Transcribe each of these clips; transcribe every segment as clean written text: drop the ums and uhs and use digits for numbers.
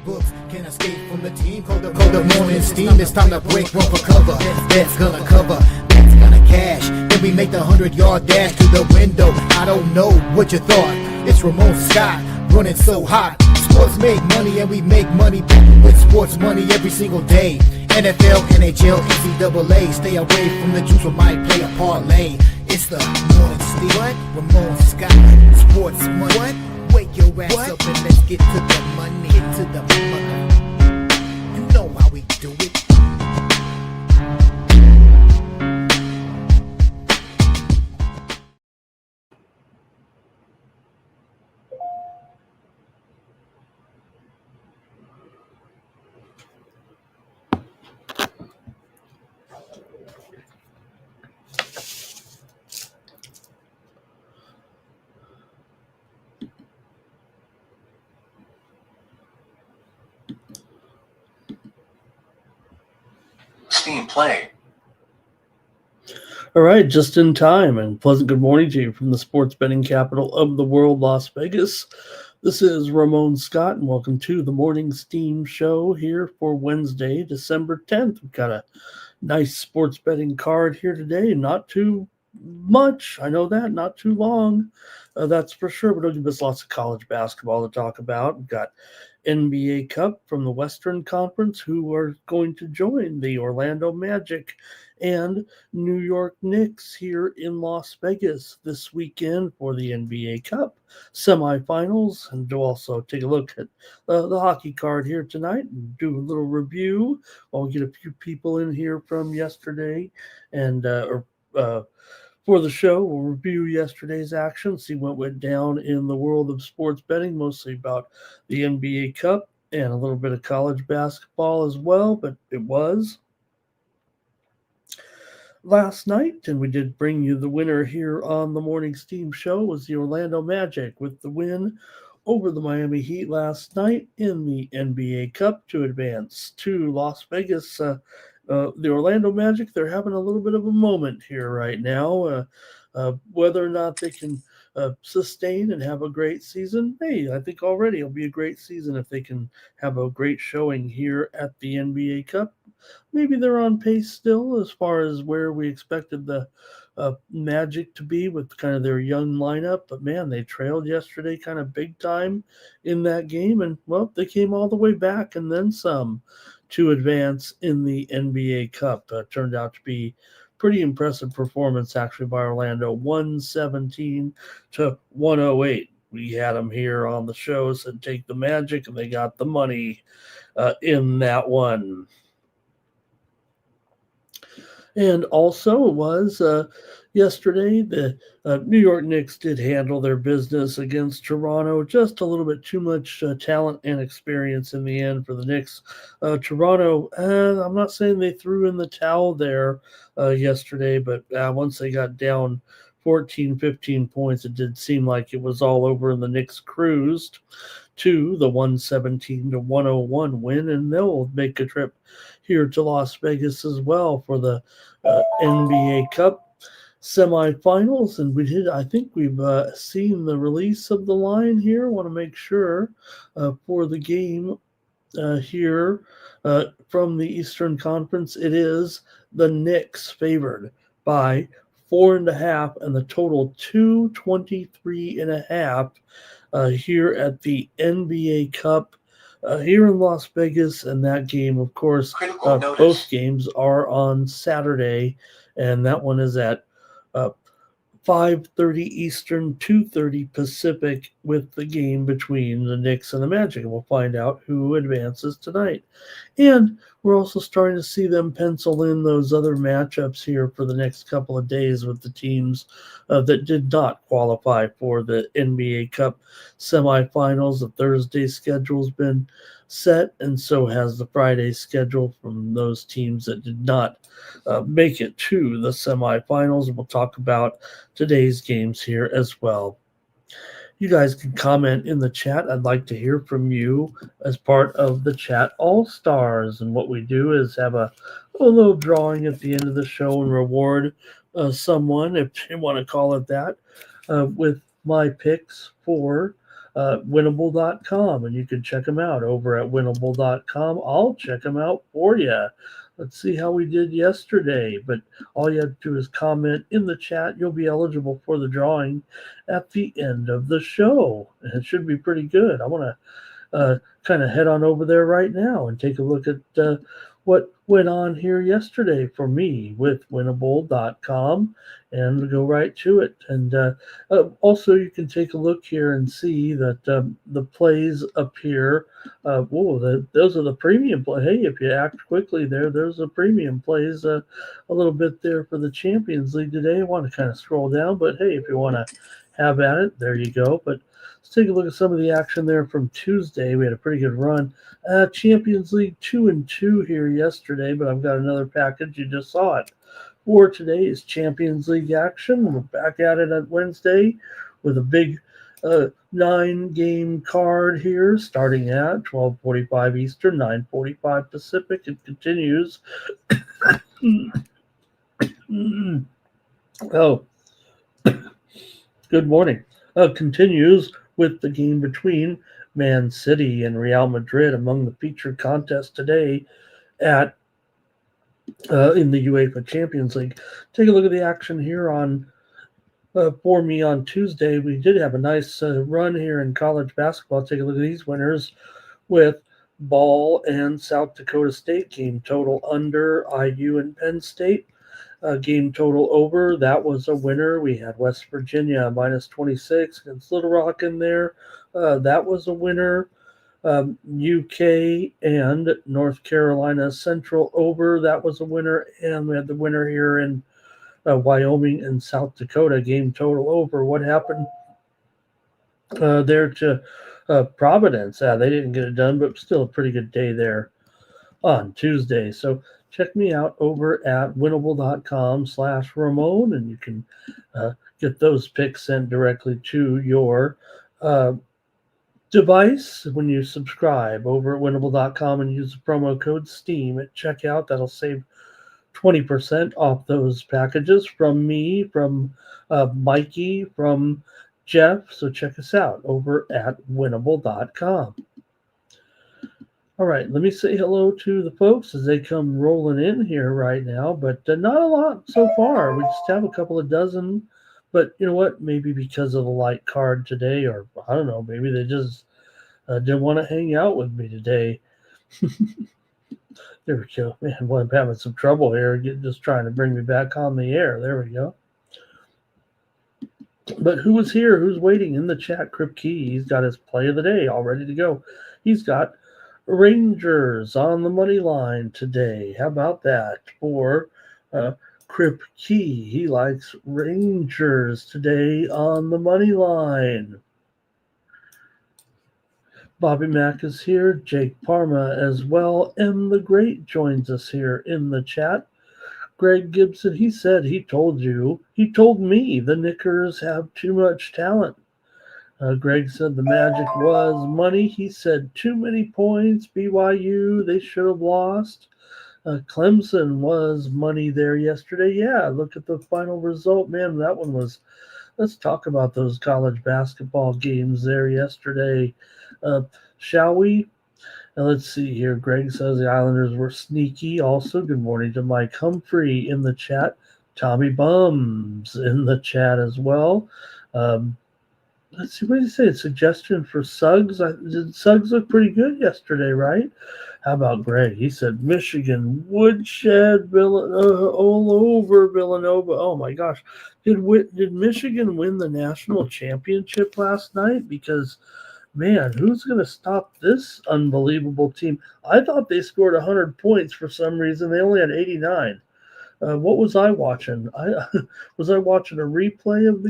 books can't escape from the team. Call the morning steam. It's time to break one for cover. That's gonna cover. That's gonna cash. Then we make the 100-yard dash to the window. I don't know what you thought. It's Ramon Scott running so hot. Sports make money and we make money with sports money every single day. NFL, NHL, NCAA. Stay away from the juice or might play a parlay. It's the morning steam. What? Ramon Scott. Sports money. What? Wake your ass up and let's get to the money. Get to the money. You know how we do it. Steam play. All right, just in time, and pleasant good morning to you from the sports betting capital of the world, Las Vegas. This is Ramon Scott, and welcome to the Morning Steam Show here for Wednesday, December 10th. We've got a nice sports betting card here today. Not too much, I know that, not too long, that's for sure, but it'll give us lots of college basketball to talk about. We've got NBA Cup from the Western Conference, who are going to join the Orlando Magic and New York Knicks here in Las Vegas this weekend for the NBA Cup semifinals. And to also take a look at the hockey card here tonight and do a little review. I'll get a few people in here from yesterday and for the show. We'll review yesterday's action, see what went down in the world of sports betting, mostly about the NBA Cup and a little bit of college basketball as well, but it was last night, and we did bring you the winner here on the Morning Steam Show. Was the Orlando Magic with the win over the Miami Heat last night in the NBA Cup to advance to Las Vegas. The Orlando Magic, they're having a little bit of a moment here right now. Whether or not they can sustain and have a great season, hey, I think already it'll be a great season if they can have a great showing here at the NBA Cup. Maybe they're on pace still as far as where we expected the Magic to be with kind of their young lineup. But, man, they trailed yesterday kind of big time in that game. And, well, they came all the way back and then some to advance in the NBA Cup. Turned out to be pretty impressive performance, actually, by Orlando, 117 to 108. We had them here on the show, said take the Magic, and they got the money in that one. And also it was yesterday, the New York Knicks did handle their business against Toronto. Just a little bit too much talent and experience in the end for the Knicks. Toronto, I'm not saying they threw in the towel there yesterday, but once they got down 14, 15 points, it did seem like it was all over, and the Knicks cruised to the 117 to 101 win, and they'll make a trip here to Las Vegas as well for the NBA Cup semifinals. And I think we've seen the release of the line here. I want to make sure for the game here from the Eastern Conference, it is the Knicks favored by 4.5, and the total 223.5 here at the NBA Cup here in Las Vegas. And that game, of course, both games are on Saturday, and that one is at 5:30 Eastern, 2:30 Pacific, with the game between the Knicks and the Magic. And we'll find out who advances tonight. And we're also starting to see them pencil in those other matchups here for the next couple of days with the teams that did not qualify for the NBA Cup semifinals. The Thursday schedule's been set, and so has the Friday schedule from those teams that did not make it to the semifinals. And we'll talk about today's games here as well. You guys can comment in the chat. I'd like to hear from you as part of the Chat All-Stars. And what we do is have a little drawing at the end of the show and reward someone, if you want to call it that, with my picks for winnable.com, and you can check them out over at winnable.com. I'll check them out for you. Let's see how we did yesterday. But all you have to do is comment in the chat. You'll be eligible for the drawing at the end of the show. And it should be pretty good. I want to kind of head on over there right now and take a look at what went on here yesterday for me with winnable.com and go right to it. And also, you can take a look here and see that the plays up here. Those are the premium play. Hey, if you act quickly there's the premium plays a little bit there for the Champions League today. I want to kind of scroll down, but hey, if you want to have at it, there you go. But let's take a look at some of the action there from Tuesday. We had a pretty good run. Champions League 2-2 here yesterday, but I've got another package. You just saw it. For today's Champions League action, we're back at it on Wednesday with a big 9-game card here, starting at 12:45 Eastern, 9:45 Pacific. It continues. Oh, good morning. Continues with the game between Man City and Real Madrid among the featured contests today at in the UEFA Champions League. Take a look at the action here on for me on Tuesday. We did have a nice run here in college basketball. Take a look at these winners with Ball and South Dakota State. Game total under IU and Penn State. Game total over. That was a winner. We had West Virginia minus 26 against Little Rock in there. That was a winner. UK and North Carolina Central over. That was a winner. And we had the winner here in Wyoming and South Dakota. Game total over. What happened there to Providence? They didn't get it done, but still a pretty good day there on Tuesday. So check me out over at winnable.com/Ramon, and you can get those picks sent directly to your device when you subscribe over at winnable.com and use the promo code STEAM at checkout. That'll save 20% off those packages from me, from Mikey, from Jeff. So check us out over at winnable.com. All right, let me say hello to the folks as they come rolling in here right now, but not a lot so far. We just have a couple of dozen, but you know what? Maybe because of the light card today, or I don't know, maybe they just didn't want to hang out with me today. There we go. Man, well, I'm having some trouble here, just trying to bring me back on the air. There we go. But who was here? Who's waiting in the chat? Crip Key, he's got his play of the day all ready to go. He's got Rangers on the money line today. How about that for Crip Key? He likes Rangers today on the money line. Bobby Mack is here. Jake Parma as well. M the Great joins us here in the chat. Greg Gibson, he said he told me the Knickers have too much talent. Greg said the Magic was money. He said too many points. BYU, they should have lost. Clemson was money there yesterday. Yeah, look at the final result. Man, that one was. Let's talk about those college basketball games there yesterday. Shall we? Let's see here. Greg says the Islanders were sneaky. Also, good morning to Mike Humphrey in the chat. Tommy Bums in the chat as well. Let's see, what did he say? A suggestion for Suggs? Did Suggs look pretty good yesterday, right? How about Greg? He said Michigan woodshed all over Villanova. Oh my gosh. Did Michigan win the national championship last night? Because, man, who's going to stop this unbelievable team? I thought they scored 100 points for some reason. They only had 89. What was I watching? Was I watching a replay of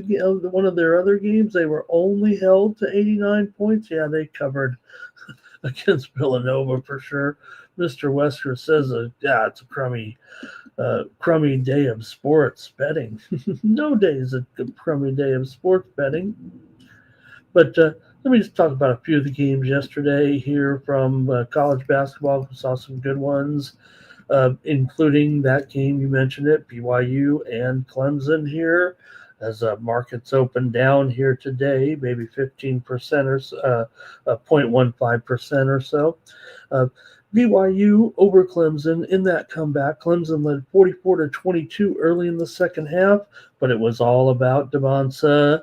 one of their other games? They were only held to 89 points. Yeah, they covered against Villanova for sure. Mr. Wesker says, it's a crummy day of sports betting. No day is a crummy day of sports betting. But let me just talk about a few of the games yesterday here from college basketball. We saw some good ones. Including that game, you mentioned it, BYU and Clemson here. as markets open down here today, maybe 15% or 0.15% or so. BYU over Clemson in that comeback. Clemson led 44-22 early in the second half, but it was all about Devonsa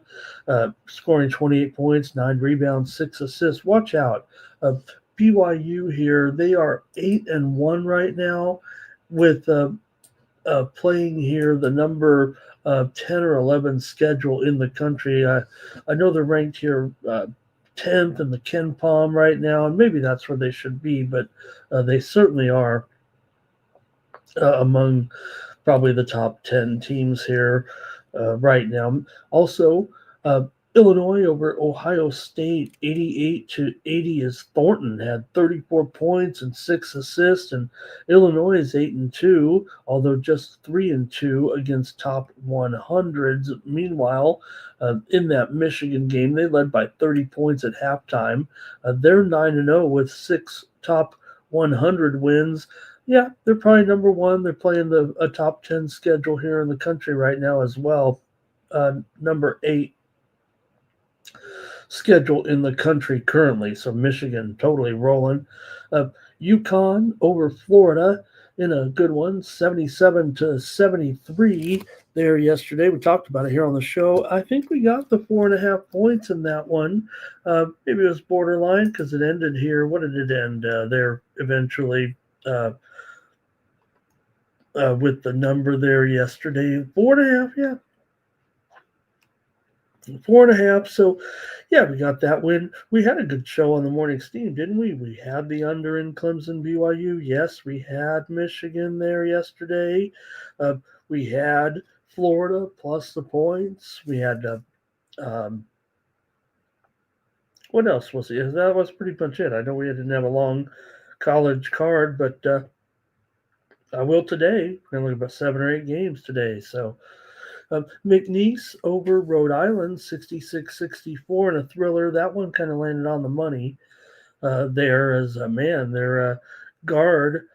scoring 28 points, 9 rebounds, 6 assists. Watch out. BYU here, they are 8-1 right now with playing here the number 10 or 11 schedule in the country. I know they're ranked here 10th in the Ken Palm right now, and maybe that's where they should be, but they certainly are among probably the top 10 teams here right now. Also, Illinois over Ohio State, 88-80 as Thornton had 34 points and 6 assists, and Illinois is 8-2, although just 3-2 against top 100s. Meanwhile, in that Michigan game, they led by 30 points at halftime. They're 9-0 with 6 top 100 wins. Yeah, they're probably number one. They're playing a top 10 schedule here in the country right now as well. Number 8 schedule in the country currently. So Michigan totally rolling. UConn over Florida in a good one, 77-73 there yesterday. We talked about it here on the show. I think we got the 4.5 points in that one. Maybe it was borderline because it ended here. What did it end there eventually? With the number there yesterday, 4.5, yeah. 4.5. So, yeah, we got that win. We had a good show on the morning steam, didn't we? We had the under in Clemson BYU. Yes, we had Michigan there yesterday. We had Florida plus the points. We had what else was it? That was pretty much it. I know we didn't have a long college card, but I will today. We're going to look about 7 or 8 games today. So McNeese over Rhode Island, 66-64 in a thriller. That one kind of landed on the money there as a man. Their guard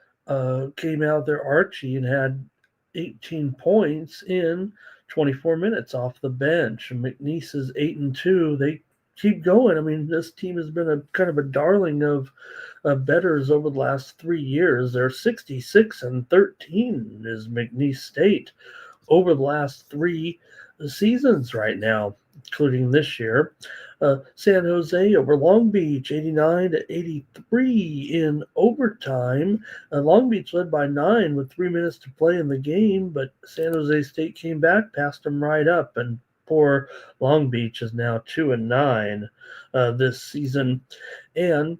came out there, Archie, and had 18 points in 24 minutes off the bench. And McNeese is 8-2. They keep going. I mean, this team has been a kind of a darling of bettors over the last 3 years. They're 66-13 is McNeese State over the last 3 seasons right now, including this year. San Jose over Long Beach, 89-83 in overtime. Long Beach led by 9 with 3 minutes to play in the game, but San Jose State came back, passed them right up, and poor Long Beach is now 2-9 this season. And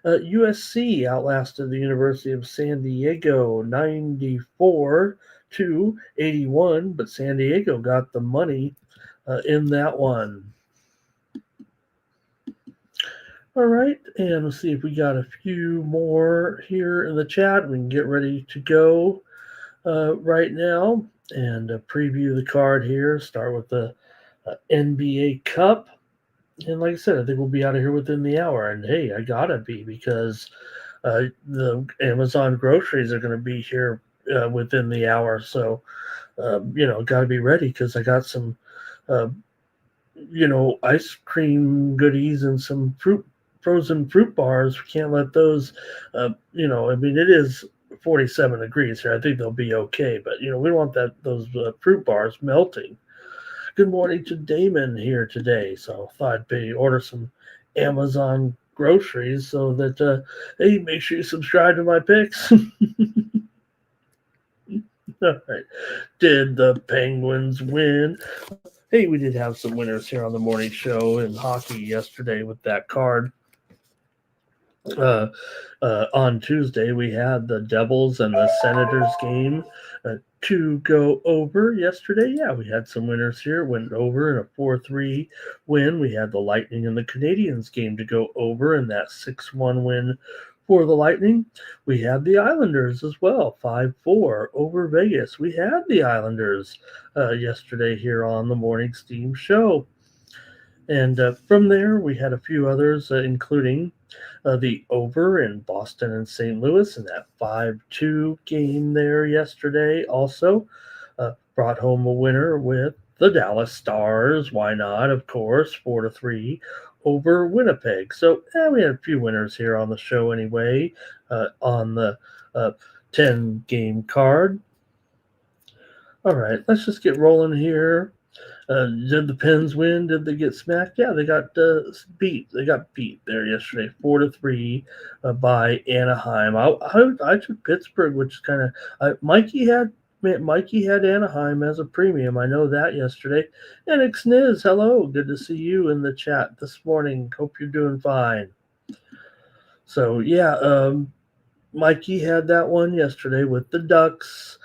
USC outlasted the University of San Diego 94-81, but San Diego got the money in that one. All right, and let's see if we got a few more here in the chat. We can get ready to go right now and preview the card here. Start with the NBA Cup. And like I said, I think we'll be out of here within the hour. And hey, I gotta be because the Amazon groceries are going to be here within the hour. So, got to be ready because I got some, ice cream goodies and some frozen fruit bars. We can't let those, it is 47 degrees here. I think they'll be okay. But, we don't want those fruit bars melting. Good morning to Damon here today. So I thought I'd order some Amazon groceries so that, hey, make sure you subscribe to my picks. All right. Did the Penguins win? Hey, we did have some winners here on the morning show in hockey yesterday with that card. On Tuesday, we had the Devils and the Senators game to go over yesterday. Yeah, we had some winners here. Went over in a 4-3 win. We had the Lightning and the Canadiens game to go over in that 6-1 win for the Lightning. We had the Islanders as well, 5-4 over Vegas. We had the Islanders yesterday here on the Morning Steam Show. And from there, we had a few others, including the over in Boston and St. Louis in that 5-2 game there yesterday. Also brought home a winner with the Dallas Stars. Why not? Of course, 4-3 over Winnipeg. So we had a few winners here on the show anyway. On the 10-game card. All right, let's just get rolling here. Did the Pens win? Did they get smacked? Yeah, they got beat. They got beat there yesterday, 4-3 by Anaheim. I took Pittsburgh, which is kind of Mikey had Anaheim as a premium. I know that yesterday. And Xniz, hello, good to see you in the chat this morning. Hope you're doing fine. So yeah, Mikey had that one yesterday with the Ducks.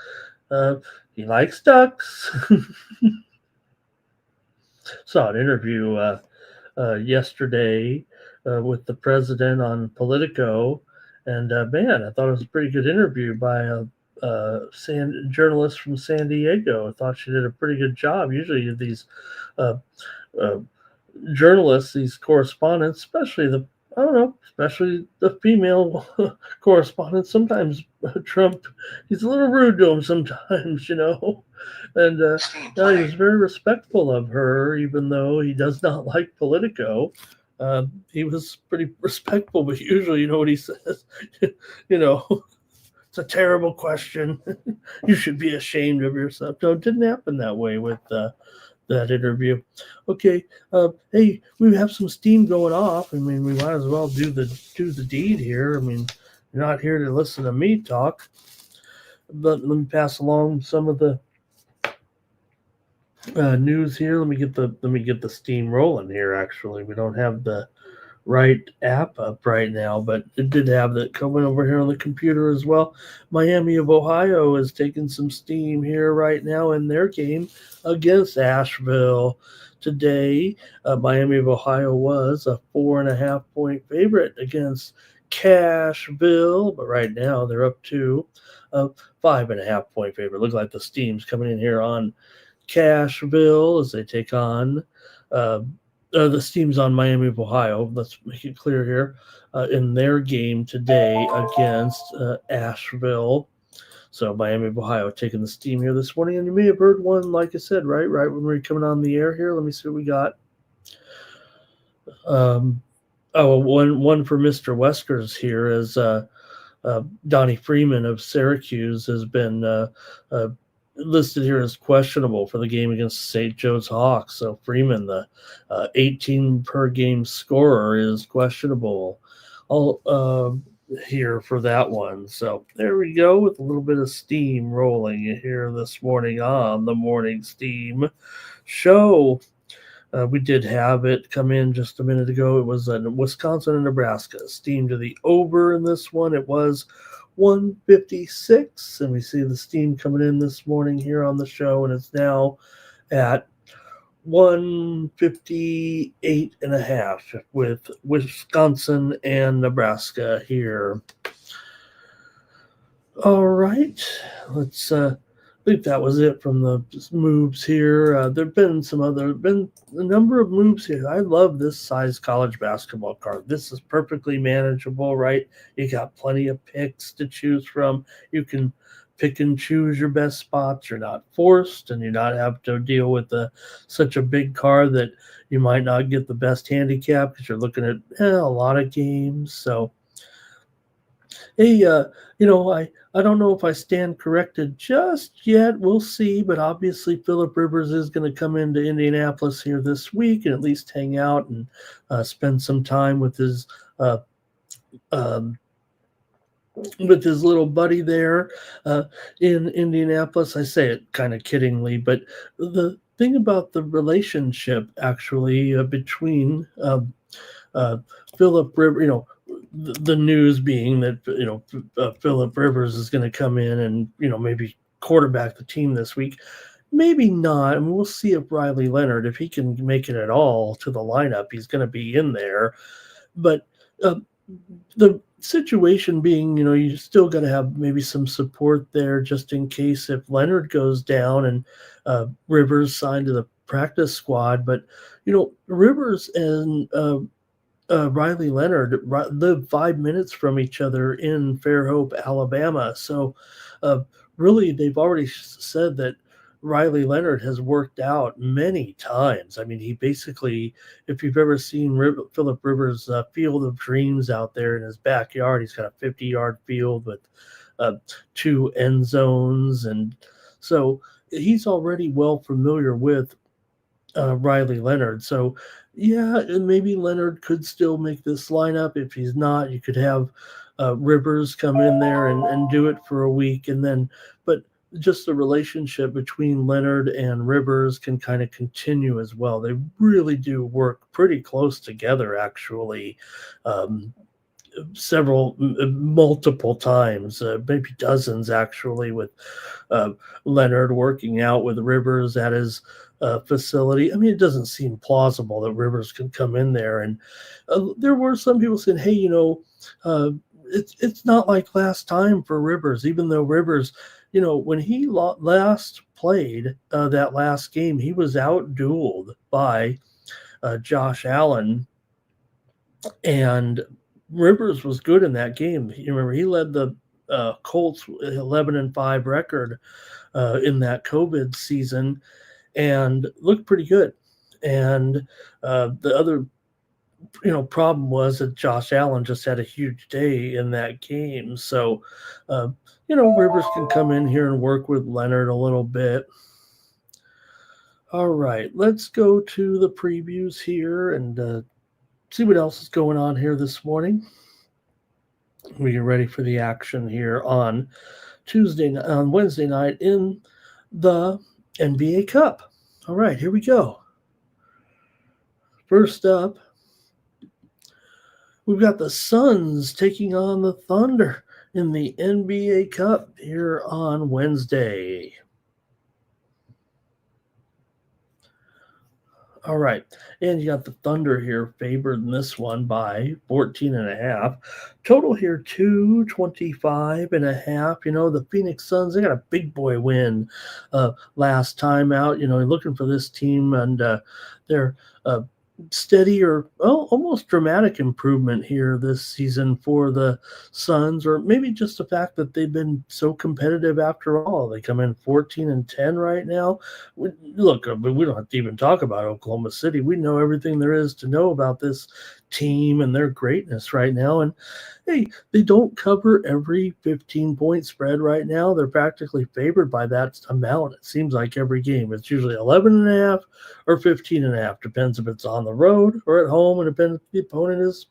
He likes ducks. Saw an interview yesterday with the president on Politico, and man, I thought it was a pretty good interview by a journalist from San Diego. I thought she did a pretty good job. Usually, these uh, uh, journalists, these correspondents, especially the female correspondents. Sometimes Trump, he's a little rude to them sometimes, And Steam no, he Play. was very respectful of her, even though he does not like Politico. He was pretty respectful, but usually, you know what he says? It's a terrible question. You should be ashamed of yourself. No, it didn't happen that way with that interview. Okay, hey, we have some steam going off. I mean, we might as well do the deed here. I mean, you're not here to listen to me talk, but let me pass along some of the news here. Let me get the steam rolling here. Actually, we don't have the right app up right now, but it did have that coming over here on the computer as well. Miami of Ohio is taking some steam here right now in their game against Asheville today. Miami of Ohio was a 4.5-point favorite against Cashville, but right now they're up to a 5.5-point favorite. Looks like the steam's coming in here on Cashville as they take on the steam's on Miami of Ohio. Let's make it clear here in their game today against Asheville. So Miami of Ohio taking the steam here this morning, and you may have heard one, like I said, right when we were coming on the air here. Let me see what we got. One for Mr. Weskers here is Donnie Freeman of Syracuse has been listed here as questionable for the game against St. Joe's Hawks. So Freeman, the 18 per game scorer, is questionable. All here for that one. So there we go with a little bit of steam rolling here this morning on the Morning Steam Show. We did have it come in just a minute ago. It was Wisconsin and Nebraska. Steam to the over in this one. It was 156, and we see the steam coming in this morning here on the show, and it's now at 158.5 with Wisconsin and Nebraska here. All right, let's I think that was it from the moves here. There've been a number of moves here. I love this size college basketball card. This is perfectly manageable, right? You got plenty of picks to choose from. You can pick and choose your best spots. You're not forced, and you not have to deal with such a big card that you might not get the best handicap because you're looking at a lot of games. So, hey, I don't know if I stand corrected just yet. We'll see. But obviously, Philip Rivers is going to come into Indianapolis here this week and at least hang out and spend some time with his little buddy there in Indianapolis. I say it kind of kiddingly, but the thing about the relationship actually between Philip Rivers, the news being that Philip Rivers is going to come in and maybe quarterback the team this week. Maybe not. I mean, we'll see if Riley Leonard, if he can make it at all to the lineup, he's going to be in there. But the situation being, you still got to have maybe some support there just in case if Leonard goes down and Rivers signed to the practice squad. But Rivers and Riley Leonard live 5 minutes from each other in Fairhope, Alabama. So really, they've already said that Riley Leonard has worked out many times. I mean, he basically, if you've ever seen Philip Rivers' Field of Dreams out there in his backyard, he's got a 50-yard field with uh, 2 end zones. And so he's already well familiar with Riley Leonard. So, yeah, and maybe Leonard could still make this lineup. If he's not, you could have Rivers come in there and do it for a week. And then, but just the relationship between Leonard and Rivers can kind of continue as well. They really do work pretty close together, actually. Multiple times, maybe dozens actually, with Leonard working out with Rivers at his facility. I mean, it doesn't seem plausible that Rivers can come in there. And there were some people saying, hey, it's not like last time for Rivers, even though Rivers, when he last played that last game, he was out-dueled by Josh Allen, and Rivers was good in that game. You remember, he led the Colts 11-5 record in that COVID season and looked pretty good. And the other problem was that Josh Allen just had a huge day in that game. So Rivers can come in here and work with Leonard a little bit. All right, let's go to the previews here and see what else is going on here this morning. We get ready for the action here on Wednesday night in the NBA Cup. All right, here we go. First up, we've got the Suns taking on the Thunder in the NBA Cup here on Wednesday. All right, and you got the Thunder here favored in this one by 14.5. Total here 225.5. The Phoenix Suns, they got a big boy win last time out. Looking for this team, and they're steady or almost dramatic improvement here this season for the Suns, or maybe just the fact that they've been so competitive after all. They come in 14-10 right now. We don't have to even talk about Oklahoma City. We know everything there is to know about this team and their greatness right now. And hey, they don't cover every 15-point spread right now. They're practically favored by that amount. It seems like every game. It's usually 11.5 or 15.5. Depends if it's on the road or at home, and depends if the opponent is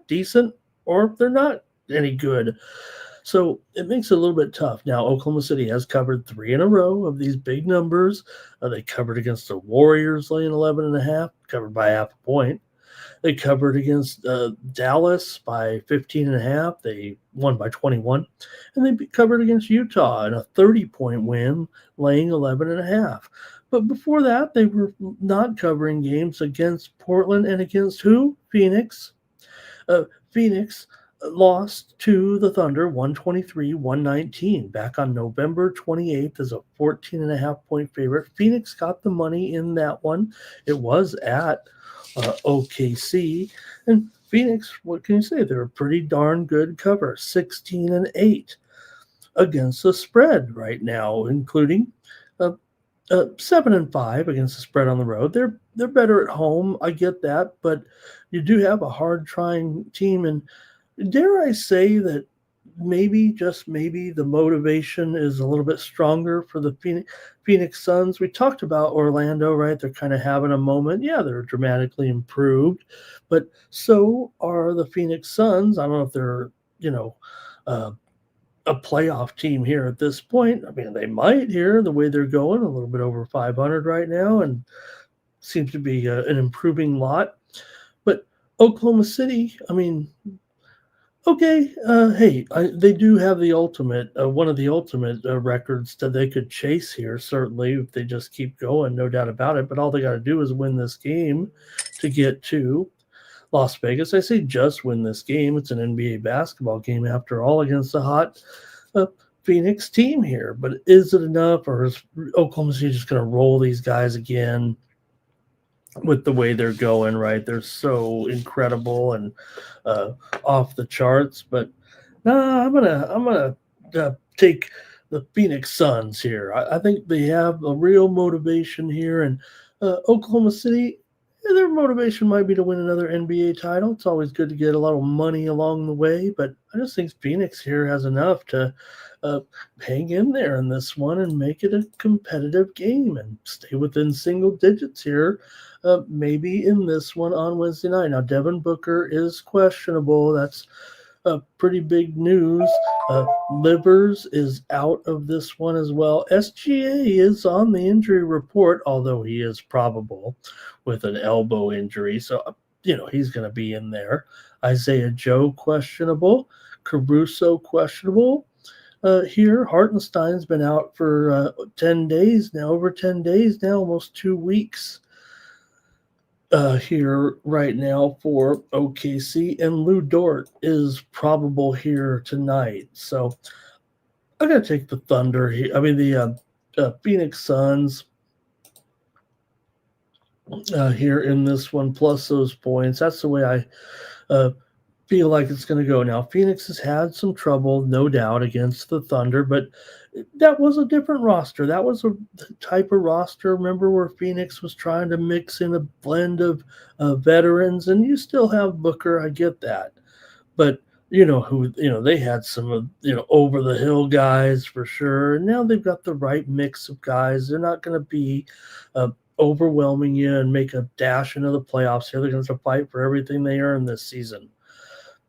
decent or if they're not any good. So it makes it a little bit tough. Now, Oklahoma City has covered 3 in a row of these big numbers. They covered against the Warriors laying 11.5, covered by half a point. They covered against Dallas by 15.5. They won by 21. And they covered against Utah in a 30-point win, laying 11.5. But before that, they were not covering games against Portland and against who? Phoenix. Phoenix lost to the Thunder 123-119 back on November 28th as a 14.5-point favorite. Phoenix got the money in that one. It was at OKC, and Phoenix, what can you say? They're a pretty darn good cover, 16-8 against the spread right now, including 7-5 against the spread on the road. They're better at home. I get that, but you do have a hard trying team, and dare I say that maybe, just maybe, the motivation is a little bit stronger for the Phoenix Suns. We talked about Orlando, right? They're kind of having a moment. Yeah, they're dramatically improved, but so are the Phoenix Suns. I don't know if they're, a playoff team here at this point. I mean, they might here, the way they're going, a little bit over 500 right now, and seems to be an improving lot. But Oklahoma City, I mean, okay, they do have the ultimate, one of the ultimate records that they could chase here, certainly, if they just keep going, no doubt about it. But all they got to do is win this game to get to Las Vegas. I say just win this game. It's an NBA basketball game, after all, against a hot Phoenix team here. But is it enough, or is Oklahoma City just going to roll these guys again? With the way they're going, right? They're so incredible and off the charts. But I'm gonna take the Phoenix Suns here. I think they have a real motivation here, and Oklahoma City, their motivation might be to win another NBA title. It's always good to get a lot of money along the way, but I just think Phoenix here has enough to uh, hang in there in this one and make it a competitive game and stay within single digits here. Maybe in this one on Wednesday night. Now, Devin Booker is questionable. That's pretty big news. Livers is out of this one as well. SGA is on the injury report, although he is probable with an elbow injury. So, he's going to be in there. Isaiah Joe questionable. Caruso questionable. Here, Hartenstein's been out for 10 days now, over 10 days now, almost 2 weeks. Here right now for OKC, and Lou Dort is probable here tonight. So I'm going to take the Thunder here. I mean, the Phoenix Suns here in this one, plus those points. That's the way I feel like it's going to go. Now, Phoenix has had some trouble, no doubt, against the Thunder, but that was a different roster. That was a type of roster, remember, where Phoenix was trying to mix in a blend of veterans, and you still have Booker. I get that. But, they had some, over the hill guys for sure. And now they've got the right mix of guys. They're not going to be overwhelming you and make a dash into the playoffs here. They're going to fight for everything they earn this season.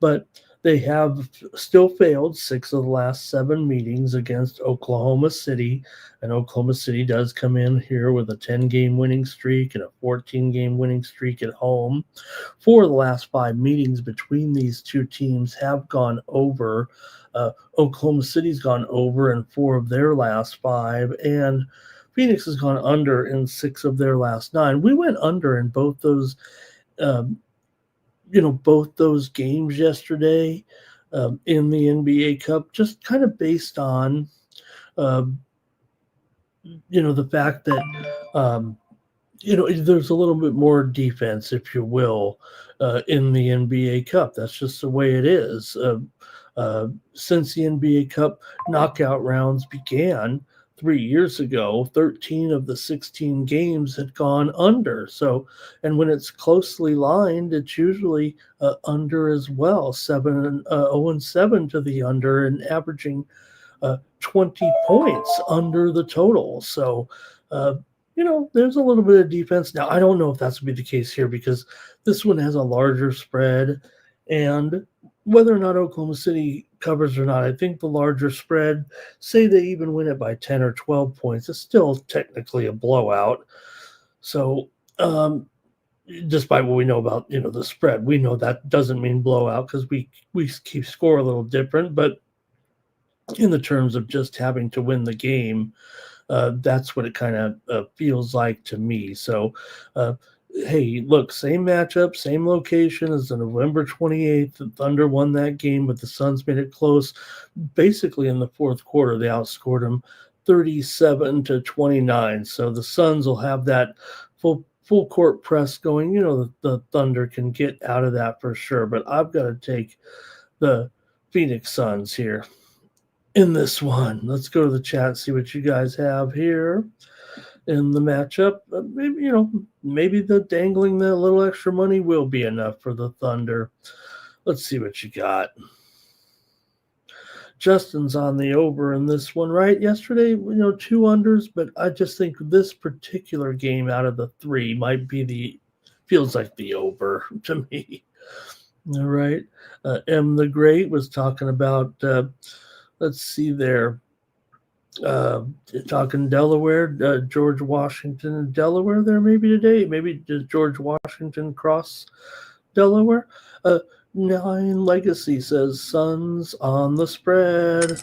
But they have still failed 6 of the last 7 meetings against Oklahoma City, and Oklahoma City does come in here with a 10-game winning streak and a 14-game winning streak at home. 4 of the last 5 meetings between these two teams have gone over. Oklahoma City's gone over in 4 of their last 5, and Phoenix has gone under in 6 of their last 9. We went under in both those both those games yesterday in the NBA Cup, just kind of based on, the fact that, there's a little bit more defense, if you will, in the NBA Cup. That's just the way it is. Since the NBA Cup knockout rounds began 3 years ago, 13 of the 16 games had gone under. So, and when it's closely lined, it's usually under as well. 0-7 to the under, and averaging 20 points under the total. So, there's a little bit of defense. Now, I don't know if that's going to be the case here, because this one has a larger spread, and whether or not Oklahoma City covers or not, I think the larger spread, say they even win it by 10 or 12 points, it's still technically a blowout. So, despite what we know about, the spread, we know that doesn't mean blowout, because we keep score a little different. But in the terms of just having to win the game, that's what it kind of feels like to me. So, hey, look, same matchup, same location as the November 28th. The Thunder won that game, but the Suns made it close. Basically, in the fourth quarter, they outscored them 37-29. So the Suns will have that full court press going. The Thunder can get out of that for sure. But I've got to take the Phoenix Suns here in this one. Let's go to the chat, see what you guys have here in the matchup. Maybe the dangling the little extra money will be enough for the Thunder. Let's see what you got. Justin's on the over in this one, right? Yesterday, 2 unders, but I just think this particular game out of the 3 might be feels like the over to me. All right. M the Great was talking about, let's see there. Talking Delaware, George Washington and Delaware there maybe today. Maybe does George Washington cross Delaware? 9 Legacy says Suns on the spread.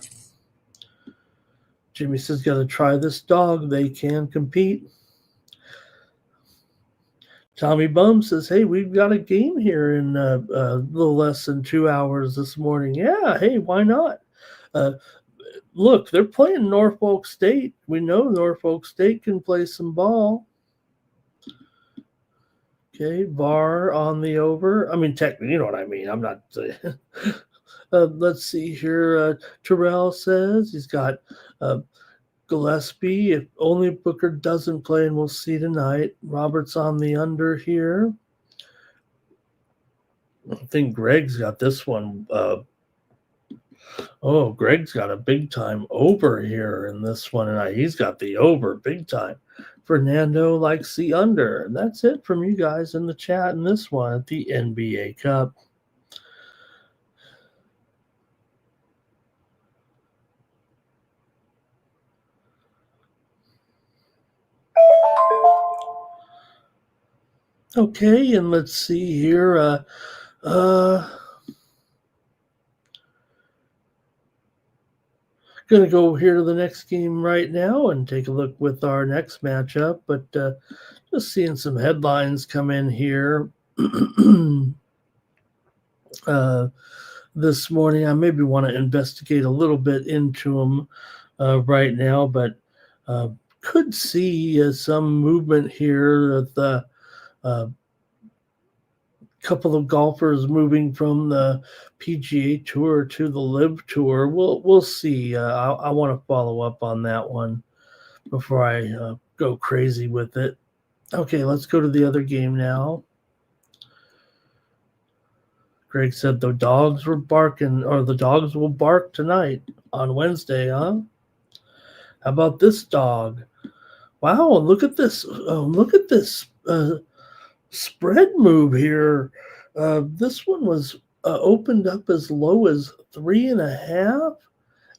Jimmy says, got to try this dog. They can compete. Tommy Bum says, hey, we've got a game here in a little less than 2 hours this morning. Yeah, hey, why not? Look, they're playing Norfolk State. We know Norfolk State can play some ball. Okay, VAR on the over. I mean, technically, you know what I mean. I'm not Let's see here. Terrell says he's got uh, Gillespie. If only Booker doesn't play, and we'll see tonight. Robert's on the under here. I think Greg's got this one. Greg's got a big time over here in this one, and he's got the over big time. Fernando likes the under. And that's it from you guys in the chat in this one at the NBA Cup. Okay, and let's see here. Going to go here to the next game right now and take a look with our next matchup, but just seeing some headlines come in here this morning. I maybe want to investigate a little bit into them right now, but could see some movement here at the couple of golfers moving from the PGA Tour to the Live Tour. We'll see. I want to follow up on that one before I go crazy with it. Okay, let's go to the other game now. Greg said the dogs were barking, or the dogs will bark tonight on Wednesday, huh? How about this dog? Wow, look at this! Look at this spread move here. This one was opened up as low as 3.5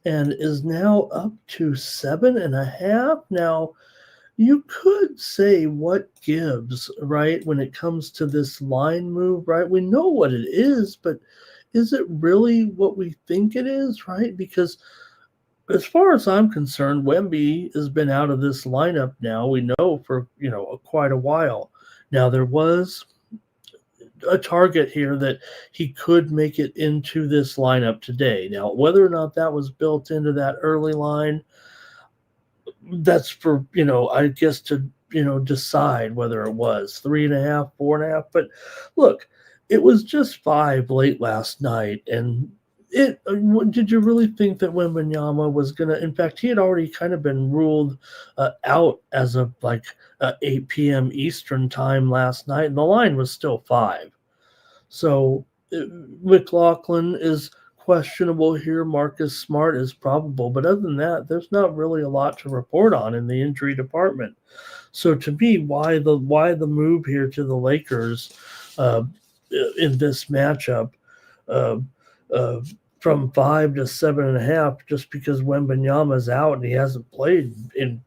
and is now up to 7.5. Now, you could say what gives, right, when it comes to this line move, right? We know what it is, but is it really what we think it is, right? Because as far as I'm concerned, Wemby has been out of this lineup now. We know for, quite a while. Now, there was a target here that he could make it into this lineup today. Now, whether or not that was built into that early line, that's for, I guess to, decide whether it was 3.5, 4.5. But look, it was just 5 late last night. And did you really think that Wembanyama was going to, in fact, he had already kind of been ruled out as of like 8 p.m. Eastern time last night, and the line was still 5. So McLaughlin is questionable here. Marcus Smart is probable. But other than that, there's not really a lot to report on in the injury department. So to me, why the move here to the Lakers in this matchup from 5 to 7.5, just because Wembanyama's out and he hasn't played in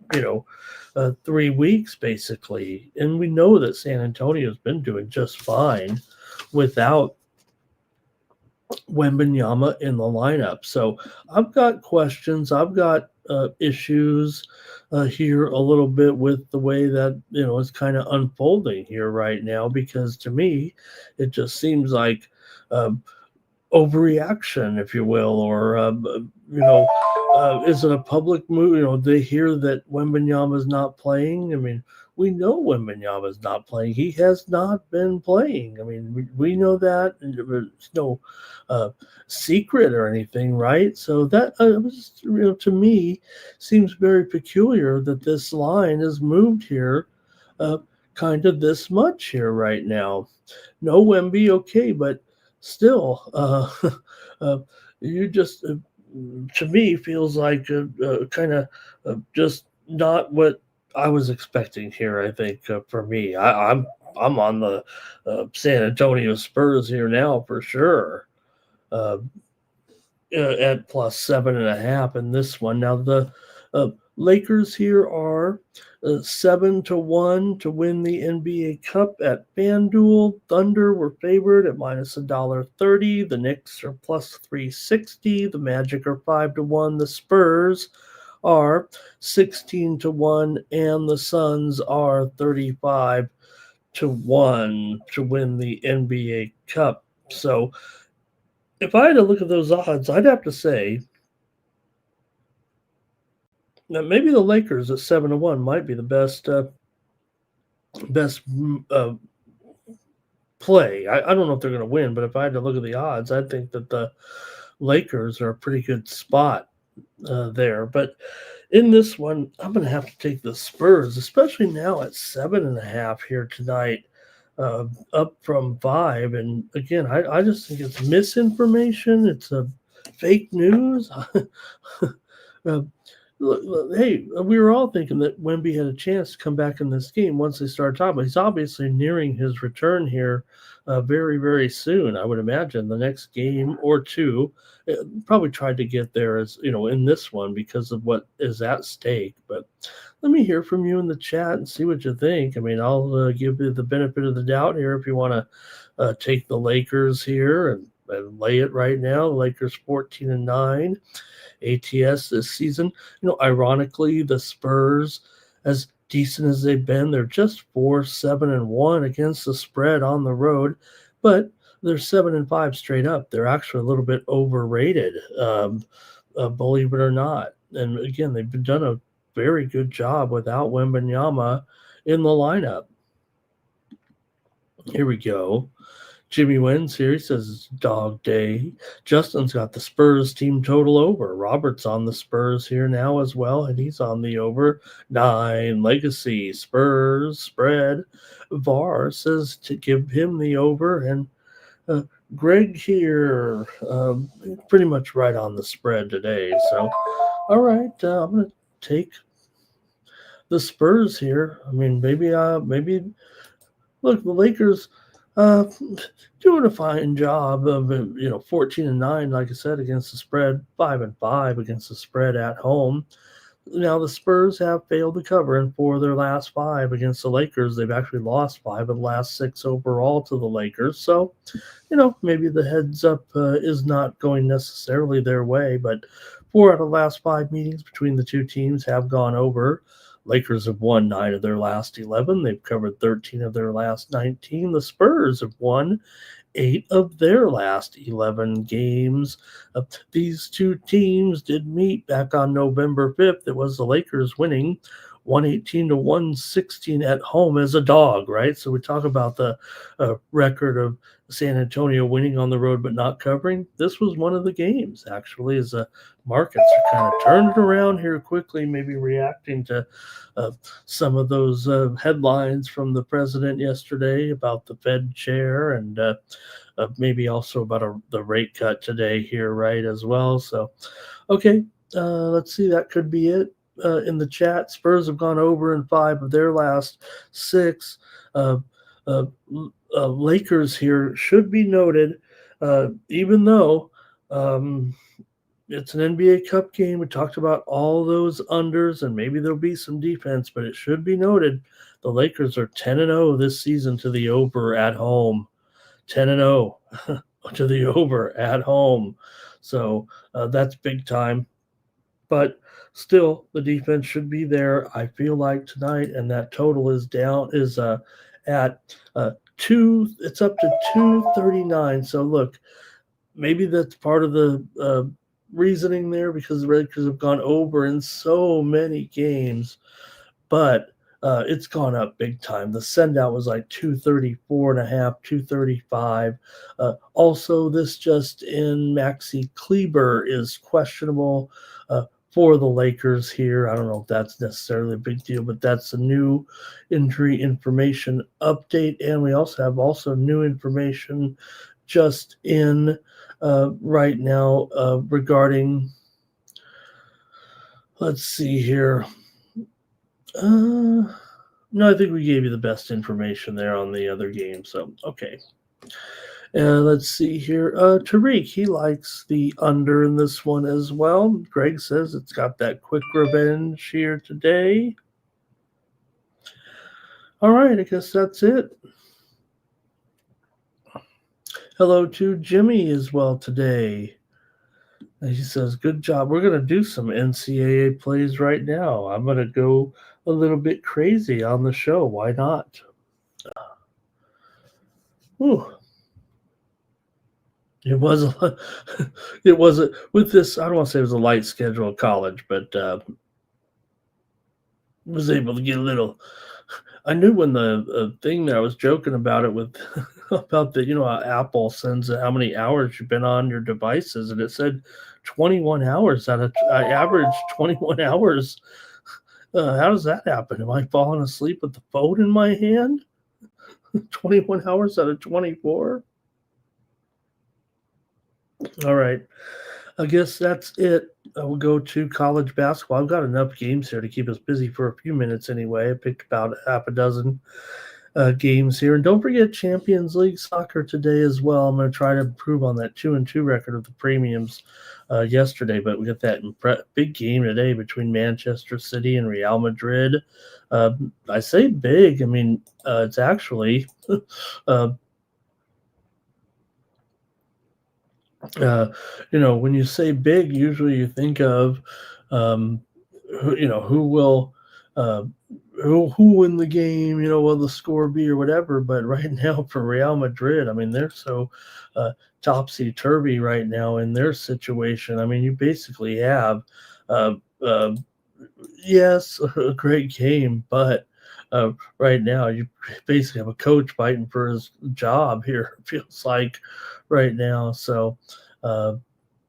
3 weeks basically, and we know that San Antonio's been doing just fine without Wembanyama in the lineup. So I've got questions. I've got issues here a little bit with the way that it's kind of unfolding here right now, because to me it just seems like overreaction, if you will, or is it a public move? They hear that Wembanyama is not playing. I mean, we know Wembanyama is not playing. He has not been playing. I mean, we know that. It's no secret or anything, right? So that to me seems very peculiar that this line is moved here, kind of this much here right now. No Wemby, okay, but still, you just to me feels like kind of just not what I was expecting here. I think for me, I'm on the San Antonio Spurs here now for sure. At plus 7.5 in this one. Now the Lakers here are 7-1 to win the NBA Cup at FanDuel. Thunder were favored at minus $1.30. The Knicks are plus 360. The Magic are 5-1. The Spurs are 16-1, and the Suns are 35-1 to win the NBA Cup. So if I had to look at those odds, I'd have to say that maybe the Lakers at 7-1 might be the best play. I don't know if they're going to win, but if I had to look at the odds, I think that the Lakers are a pretty good spot there. But in this one, I'm going to have to take the Spurs, especially now at 7.5 here tonight, up from 5. And again, I just think it's misinformation. It's a fake news. uh, hey, we were all thinking that Wemby had a chance to come back in this game once they started talking. But he's obviously nearing his return here very, very soon. I would imagine the next game or two. Probably tried to get there as in this one because of what is at stake. But let me hear from you in the chat and see what you think. I mean, I'll give you the benefit of the doubt here if you want to take the Lakers here and lay it right now. The Lakers 14-9. ATS this season. Ironically, the Spurs, as decent as they've been, they're just 4-7-1 against the spread on the road, but they're 7-5 straight up. They're actually a little bit overrated, believe it or not. And again, they've done a very good job without Wembanyama in the lineup. Here we go. Jimmy wins here. He says it's dog day. Justin's got the Spurs team total over. Robert's on the Spurs here now as well, and he's on the over. 9 legacy Spurs spread. VAR says to give him the over, and Greg here pretty much right on the spread today. So, all right, I'm going to take the Spurs here. I mean, maybe look, the Lakers doing a fine job of 14-9, like I said, against the spread, 5-5 against the spread at home. Now the Spurs have failed to cover in 4 of their last 5 against the Lakers. They've actually lost 5 of the last 6 overall to the Lakers. So, maybe the heads up is not going necessarily their way, but 4 out of the last 5 meetings between the two teams have gone over. Lakers have won 9 of their last 11. They've covered 13 of their last 19. The Spurs have won 8 of their last 11 games. These two teams did meet back on November 5th. It was the Lakers winning 118-116 at home as a dog, right? So we talk about the record of San Antonio winning on the road but not covering. This was one of the games, actually, as the markets are kind of turned around here quickly, maybe reacting to some of those headlines from the president yesterday about the Fed chair and maybe also about the rate cut today here, right, as well. So, okay, let's see. That could be it. In the chat, Spurs have gone over in 5 of their last 6. Lakers here should be noted, even though it's an NBA Cup game. We talked about all those unders, and maybe there'll be some defense, but it should be noted the Lakers are 10-0 this season to the over at home. 10-0 to the over at home. So that's big time. But still, the defense should be there, I feel like, tonight, and that total is at 2. It's up to 239. So look, maybe that's part of the reasoning there because the Lakers have gone over in so many games, but it's gone up big time. The send-out was like 234.5, 235. Also, this just in, Maxi Kleber is questionable for the Lakers here. I don't know if that's necessarily a big deal, but that's a new injury information update. And we also have new information just in right now regarding, let's see here. No, I think we gave you the best information there on the other game. So, okay. Let's see here. Tariq, he likes the under in this one as well. Greg says it's got that quick revenge here today. All right, I guess that's it. Hello to Jimmy as well today. And he says, good job. We're going to do some NCAA plays right now. I'm going to go a little bit crazy on the show. Why not? Ooh. It was with this. I don't want to say it was a light schedule at college, but was able to get a little. I knew when the thing that I was joking about it with about the, Apple sends how many hours you've been on your devices, and it said 21 hours out of I averaged 21 hours. How does that happen? Am I falling asleep with the phone in my hand? 21 hours out of 24? All right. I guess that's it. I will go to college basketball. I've got enough games here to keep us busy for a few minutes anyway. I picked about half a dozen games here. And don't forget Champions League soccer today as well. I'm going to try to improve on that 2-2 record of the premiums yesterday, but we got that big game today between Manchester City and Real Madrid. I say big. I mean, it's actually uh, when you say big, usually you think of, um, who will, uh, who win the game, will the score be or whatever. But right now for Real Madrid, I mean, they're so topsy turvy right now in their situation. I mean, you basically have, uh, uh, yes, a great game, but right now you basically have a coach fighting for his job here. It feels like right now. So uh,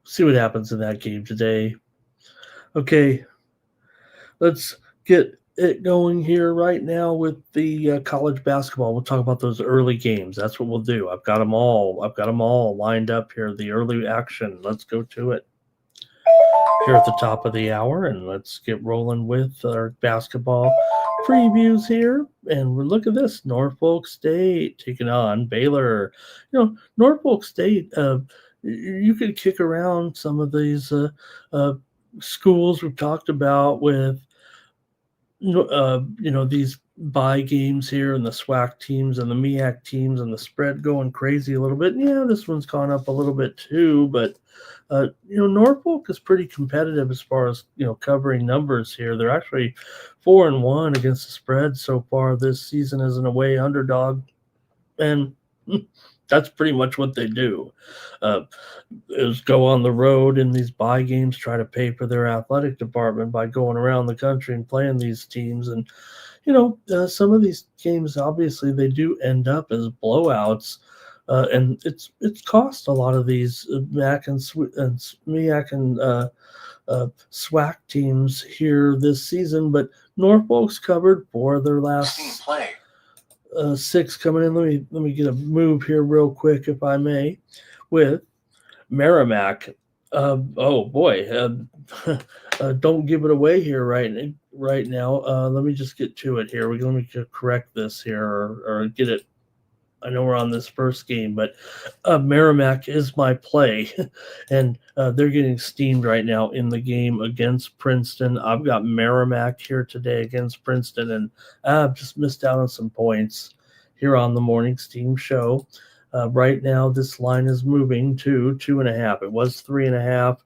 see what happens in that game today. Okay, let's get it going here right now with the college basketball. We'll talk about those early games. That's what we'll do. I've got them all. I've got them all lined up here. The early action. Let's go to it here at the top of the hour, and let's get rolling with our basketball previews here. And look at this: Norfolk State taking on Baylor. Norfolk State. You could kick around some of these schools we've talked about with these buy games here and the SWAC teams and the MEAC teams and the spread going crazy a little bit. Yeah, this one's gone up a little bit too, but Norfolk is pretty competitive as far as covering numbers here. They're actually 4-1 against the spread so far this season as an away underdog, and that's pretty much what they do. Is go on the road in these buy games, try to pay for their athletic department by going around the country and playing these teams. And some of these games, obviously, they do end up as blowouts. And it's cost a lot of these MAC and MEAC and SWAC teams here this season, but Norfolk's covered 4 of their last Steam Play. 6 coming in. Let me get a move here real quick, if I may, with Merrimack. Oh boy, don't give it away here right now. Let me just get to it here. Let me correct this here or get it. I know we're on this first game, but Merrimack is my play, and they're getting steamed right now in the game against Princeton. I've got Merrimack here today against Princeton, and I've just missed out on some points here on the Morning Steam Show. Right now, this line is moving to 2.5. It was 3.5.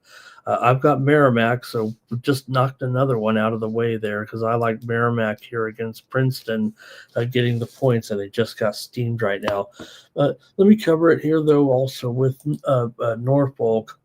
I've got Merrimack, so just knocked another one out of the way there because I like Merrimack here against Princeton getting the points, and they just got steamed right now. Let me cover it here, though, also with Norfolk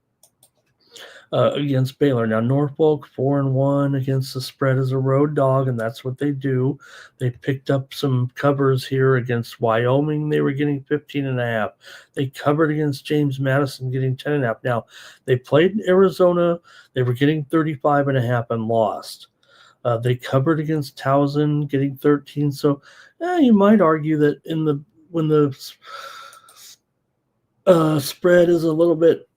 against Baylor. Now, Norfolk 4-1 against the spread as a road dog, and that's what they do. They picked up some covers here against Wyoming. They were getting 15.5. They covered against James Madison, getting 10.5. Now, they played in Arizona. They were getting 35.5 and lost. They covered against Towson, getting 13. So, you might argue that when the spread is a little bit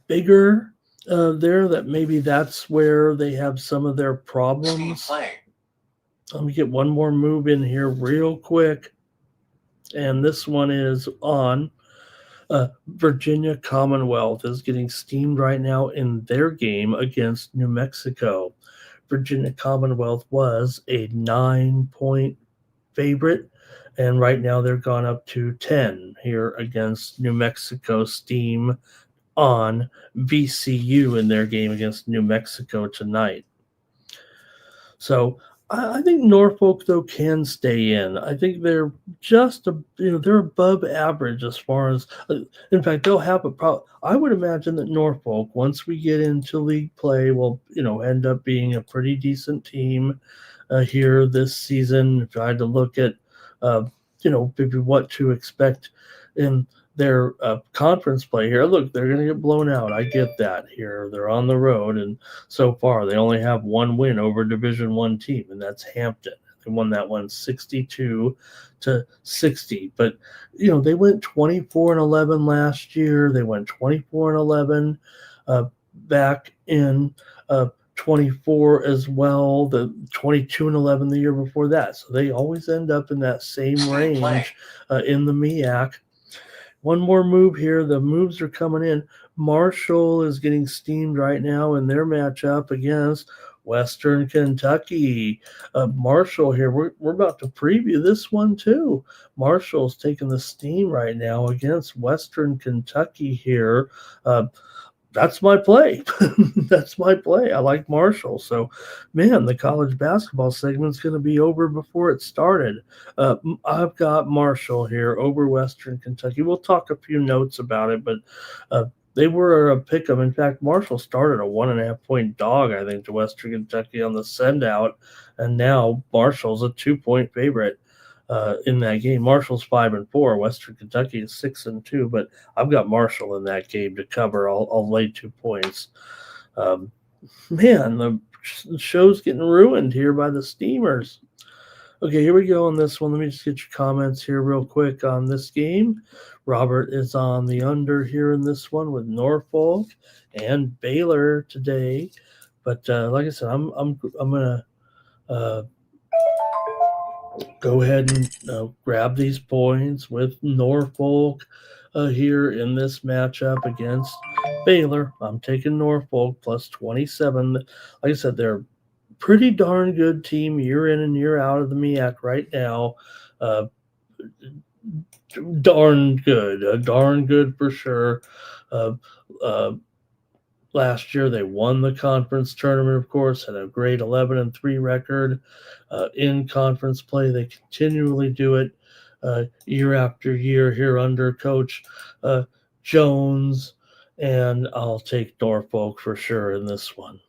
bigger there, that maybe that's where they have some of their problems. Let me get one more move in here real quick, and this one is on Virginia Commonwealth is getting steamed right now in their game against New Mexico. Virginia Commonwealth was a 9-point favorite, and right now they're gone up to 10 here against New Mexico Steam on VCU in their game against New Mexico tonight. So I think Norfolk, though, can stay in. I think they're they're above average as far as, in fact, they'll have a problem. I would imagine that Norfolk, once we get into league play, will, end up being a pretty decent team here this season. If I had to look at, maybe what to expect in their conference play here. Look, they're going to get blown out. I get that here. They're on the road, and so far they only have one win over Division One team, and that's Hampton. They won that one 62-60. But they went 24-11 last year. They went 24-11 back in 24 as well. The 22-11 the year before that. So they always end up in that same range in the MEAC. One more move here. The moves are coming in. Marshall is getting steamed right now in their matchup against Western Kentucky. Marshall here, we're about to preview this one too. Marshall's taking the steam right now against Western Kentucky here. That's my play. That's my play. I like Marshall. So, man, the college basketball segment's going to be over before it started. I've got Marshall here over Western Kentucky. We'll talk a few notes about it, but they were a pick 'em. In fact, Marshall started a 1.5-point dog, I think, to Western Kentucky on the send out, and now Marshall's a 2-point favorite. In that game. Marshall's 5-4. Western Kentucky is 6-2, but I've got Marshall in that game to cover. I'll lay 2 points. Man, the show's getting ruined here by the Steamers. Okay, here we go on this one. Let me just get your comments here real quick on this game. Robert is on the under here in this one with Norfolk and Baylor today. But like I said, I'm gonna go ahead and grab these points with Norfolk here in this matchup against Baylor. I'm taking Norfolk plus 27. Like I said, they're a pretty darn good team year in and year out of the MEAC right now. Darn good for sure. Last year, they won the conference tournament, of course, had a great 11-3 record in conference play. They continually do it year after year here under Coach Jones, and I'll take Norfolk for sure in this one.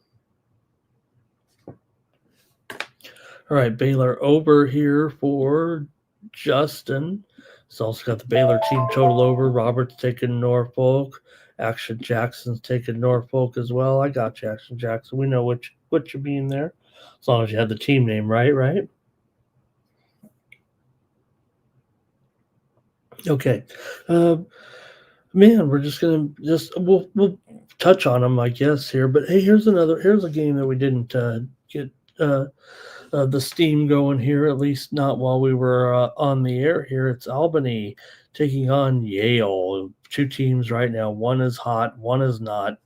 All right, Baylor over here for Justin. He's also got the Baylor team total over. Robert's taking Norfolk. Action Jackson's taking Norfolk as well. I got you, Action Jackson. We know what you mean there. As long as you had the team name right? Okay. Man, we're just gonna we'll touch on them, I guess, here. But hey, here's a game that we didn't get the steam going here, at least not while we were on the air here. It's Albany taking on Yale. 2 teams right now. One is hot, one is not.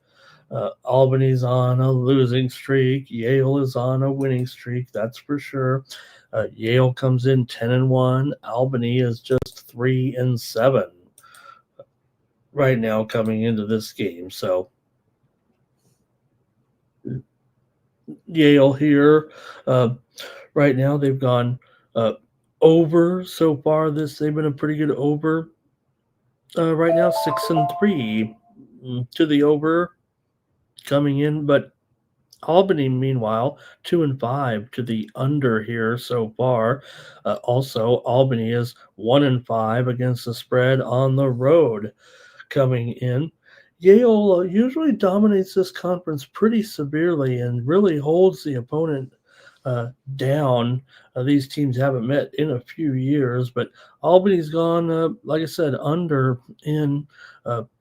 Albany's on a losing streak. Yale is on a winning streak, that's for sure. Yale comes in 10-1. Albany is just 3-7 right now coming into this game. So Yale here right now, they've gone over so far. They've been a pretty good over right now, 6-3 to the over coming in, but Albany, meanwhile, 2-5 to the under here so far. Also, Albany is 1-5 against the spread on the road coming in. Yale usually dominates this conference pretty severely and really holds the opponent down. These teams haven't met in a few years, but Albany's gone, like I said, under in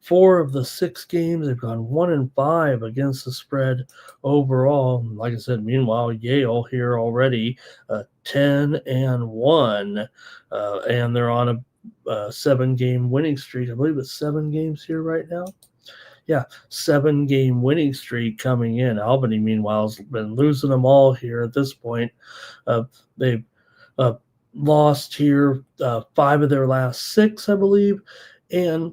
4 of the 6 games. They've gone 1-5 against the spread overall. Like I said, meanwhile, Yale here already 10-1, and they're on a 7-game winning streak. I believe it's 7 games here right now. Yeah, 7-game winning streak coming in. Albany, meanwhile, has been losing them all here at this point. They've lost here 5 of their last 6, I believe, and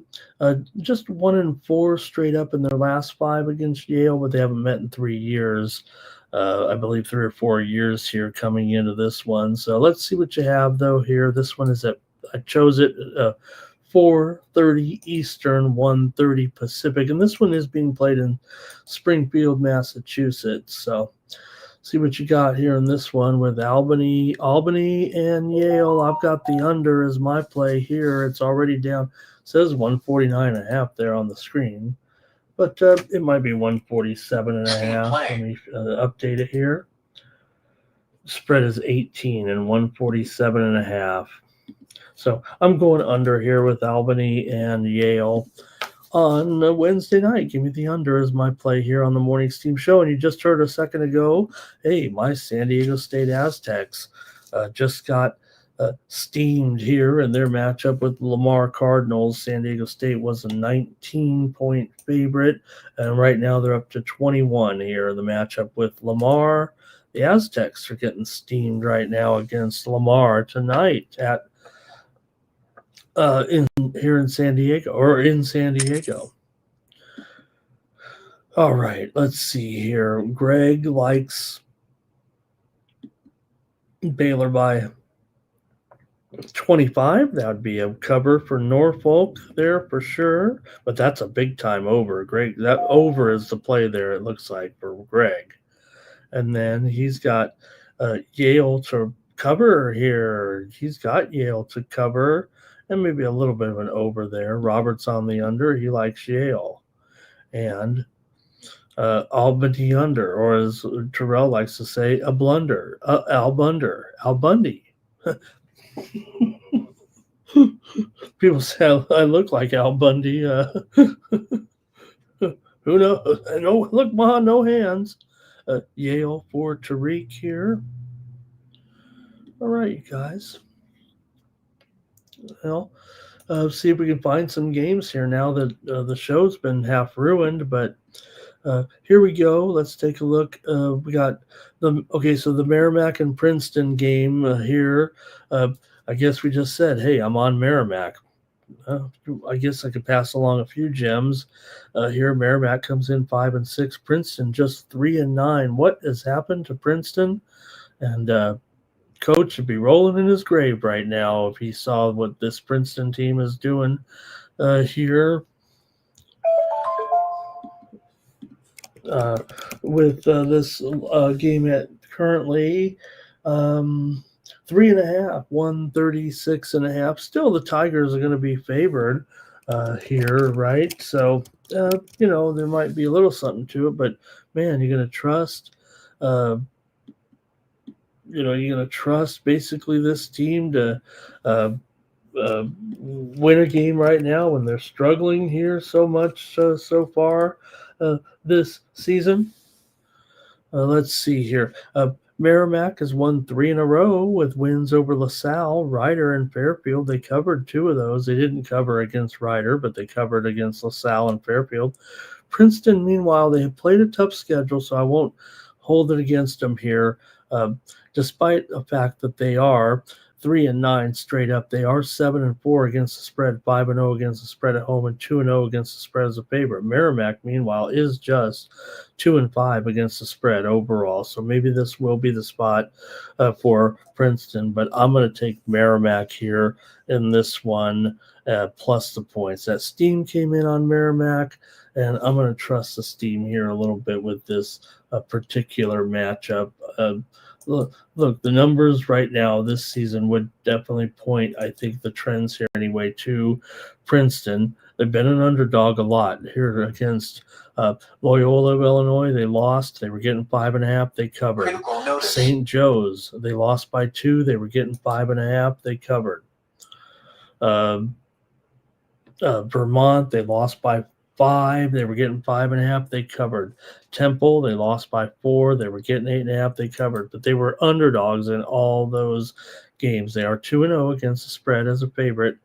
just 1-4 straight up in their last 5 against Yale, but they haven't met in 3 years. I believe 3 or 4 years here coming into this one. So let's see what you have, though, here. This one is I chose it 4:30 Eastern, 1:30 Pacific. And this one is being played in Springfield, Massachusetts. So see what you got here in this one with Albany and Yale. I've got the under as my play here. It's already down says 149.5 there on the screen, but it might be 147.5. Let me update it here. Spread is 18 and 147.5. So I'm going under here with Albany and Yale on Wednesday night. Give me the under as my play here on the Morning Steam Show. And you just heard a second ago, hey, my San Diego State Aztecs just got steamed here in their matchup with Lamar Cardinals. San Diego State was a 19-point favorite, and right now they're up to 21 here in the matchup with Lamar. The Aztecs are getting steamed right now against Lamar tonight at here in San Diego, or in San Diego. All right, let's see here. Greg likes Baylor by 25. That would be a cover for Norfolk there for sure, but that's a big time over. Greg, that over is the play there, it looks like, for Greg. And then he's got Yale to cover here. He's got Yale to cover, and maybe a little bit of an over there. Robert's on the under. He likes Yale. And Albany under, or as Terrell likes to say, a blunder. Al Bundy. People say I look like Al Bundy. Who knows? No, look, Ma, no hands. Yale for Tariq here. All right, you guys. Well, see if we can find some games here now that the show's been half ruined. But here we go. Let's take a look. We got so the Merrimack and Princeton game here. I guess we just said, hey, I'm on Merrimack. I guess I could pass along a few gems. Here, Merrimack comes in 5-6. Princeton just 3-9. What has happened to Princeton? And coach should be rolling in his grave right now if he saw what this Princeton team is doing here. With this game at currently 3.5, 136.5. Still, the Tigers are going to be favored here, right? So, there might be a little something to it, but man, you're going to trust, you're going to trust basically this team to win a game right now when they're struggling here so much so far this season. Let's see here. Merrimack has won 3 in a row with wins over LaSalle, Ryder, and Fairfield. They covered 2 of those. They didn't cover against Ryder, but they covered against LaSalle and Fairfield. Princeton, meanwhile, they have played a tough schedule, so I won't hold it against them here. Despite the fact that they are 3-9 straight up, they are 7-4 against the spread, 5-0 against the spread at home, and 2-0 against the spread as a favorite. Merrimack, meanwhile, is just 2-5 against the spread overall. So maybe this will be the spot for Princeton, but I'm going to take Merrimack here in this one, plus the points. That steam came in on Merrimack, and I'm going to trust the steam here a little bit with this particular matchup. Look, the numbers right now this season would definitely point, I think, the trends here anyway, to Princeton. They've been an underdog a lot here against Loyola of Illinois. They lost. They were getting 5.5. They covered. St. Joe's, they lost by 2. They were getting 5.5. They covered. Vermont, they lost by 5. They were getting 5.5. They covered. Temple, they lost by 4. They were getting 8.5. They covered. But they were underdogs in all those games. They are 2-0 against the spread as a favorite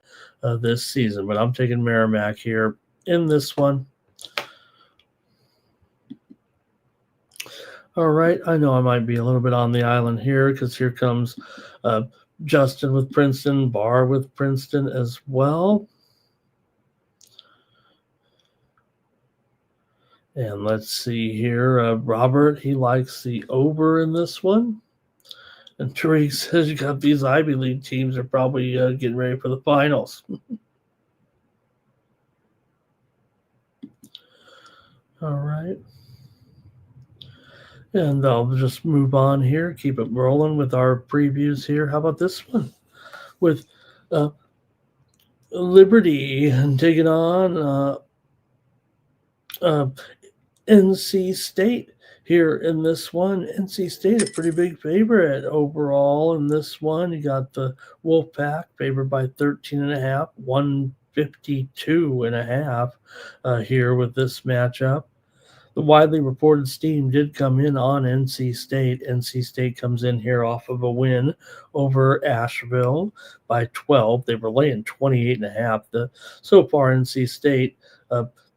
this season. But I'm taking Merrimack here in this one. All right. I know I might be a little bit on the island here because here comes Justin with Princeton, Barr with Princeton as well. And let's see here. Robert, he likes the over in this one. And Tariq says you got these Ivy League teams are probably getting ready for the finals. All right. And I'll just move on here, keep it rolling with our previews here. How about this one? With Liberty taking on uh, NC State here in this one. NC State, a pretty big favorite overall in this one. You got the Wolfpack favored by 13.5, 152.5 here with this matchup. The widely reported steam did come in on NC State. NC State comes in here off of a win over Asheville by 12. They were laying 28.5. So far, NC State,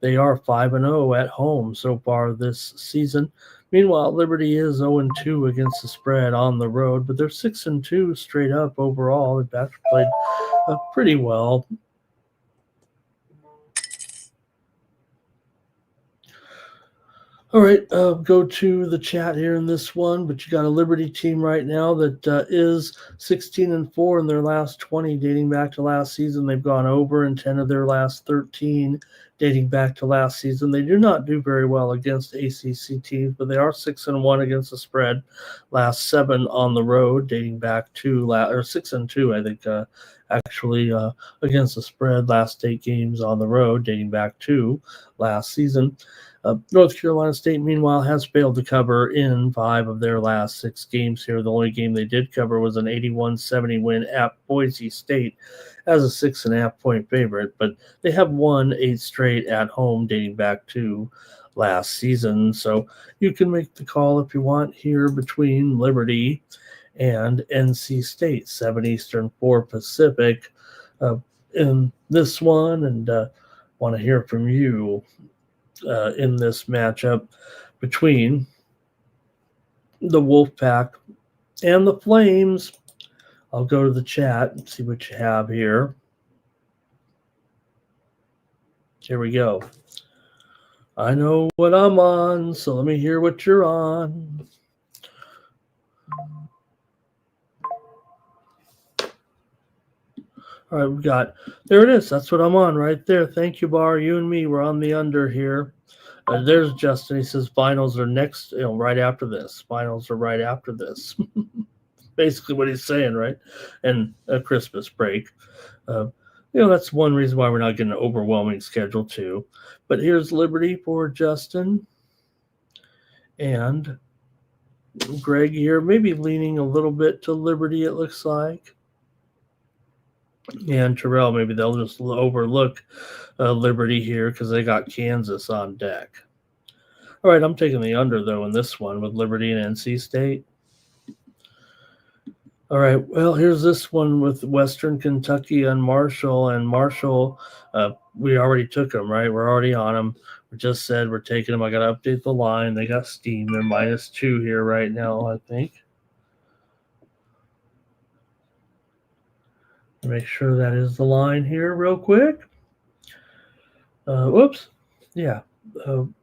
they are 5-0 at home so far this season. Meanwhile, Liberty is 0-2 against the spread on the road, but they're 6-2 straight up overall. They've actually played pretty well. All right, go to the chat here in this one, but you got a Liberty team right now that is 16-4 in their last 20, dating back to last season. They've gone over in 10 of their last 13, dating back to last season. They do not do very well against ACC teams, but they are 6-1 against the spread. Last 7 on the road, dating back to 6-2, I think. Actually, against the spread, last 8 games on the road, dating back to last season. North Carolina State, meanwhile, has failed to cover in 5 of their last 6 games here. The only game they did cover was an 81-70 win at Boise State as a 6.5-point favorite, but they have won 8 straight at home dating back to last season. So you can make the call if you want here between Liberty and NC State, 7 Eastern, 4 Pacific in this one, and want to hear from you in this matchup between the Wolfpack and the Flames. I'll go to the chat and see what you have here. Here we go. I know what I'm on, so let me hear what you're on. All right, we got, there it is. That's what I'm on right there. Thank you, Bar. You and me, we're on the under here. There's Justin. He says finals are next, right after this. Finals are right after this. Basically what he's saying, right? And a Christmas break. That's one reason why we're not getting an overwhelming schedule too. But here's Liberty for Justin. And Greg here, maybe leaning a little bit to Liberty, it looks like. And Terrell, maybe they'll just overlook Liberty here because they got Kansas on deck. All right, I'm taking the under, though, in this one with Liberty and NC State. All right, well, here's this one with Western Kentucky and Marshall. And Marshall, we already took them, right? We're already on them. We just said we're taking them. I got to update the line. They got steam. They're -2 here right now, I think. Make sure that is the line here real quick. Whoops. Yeah. 2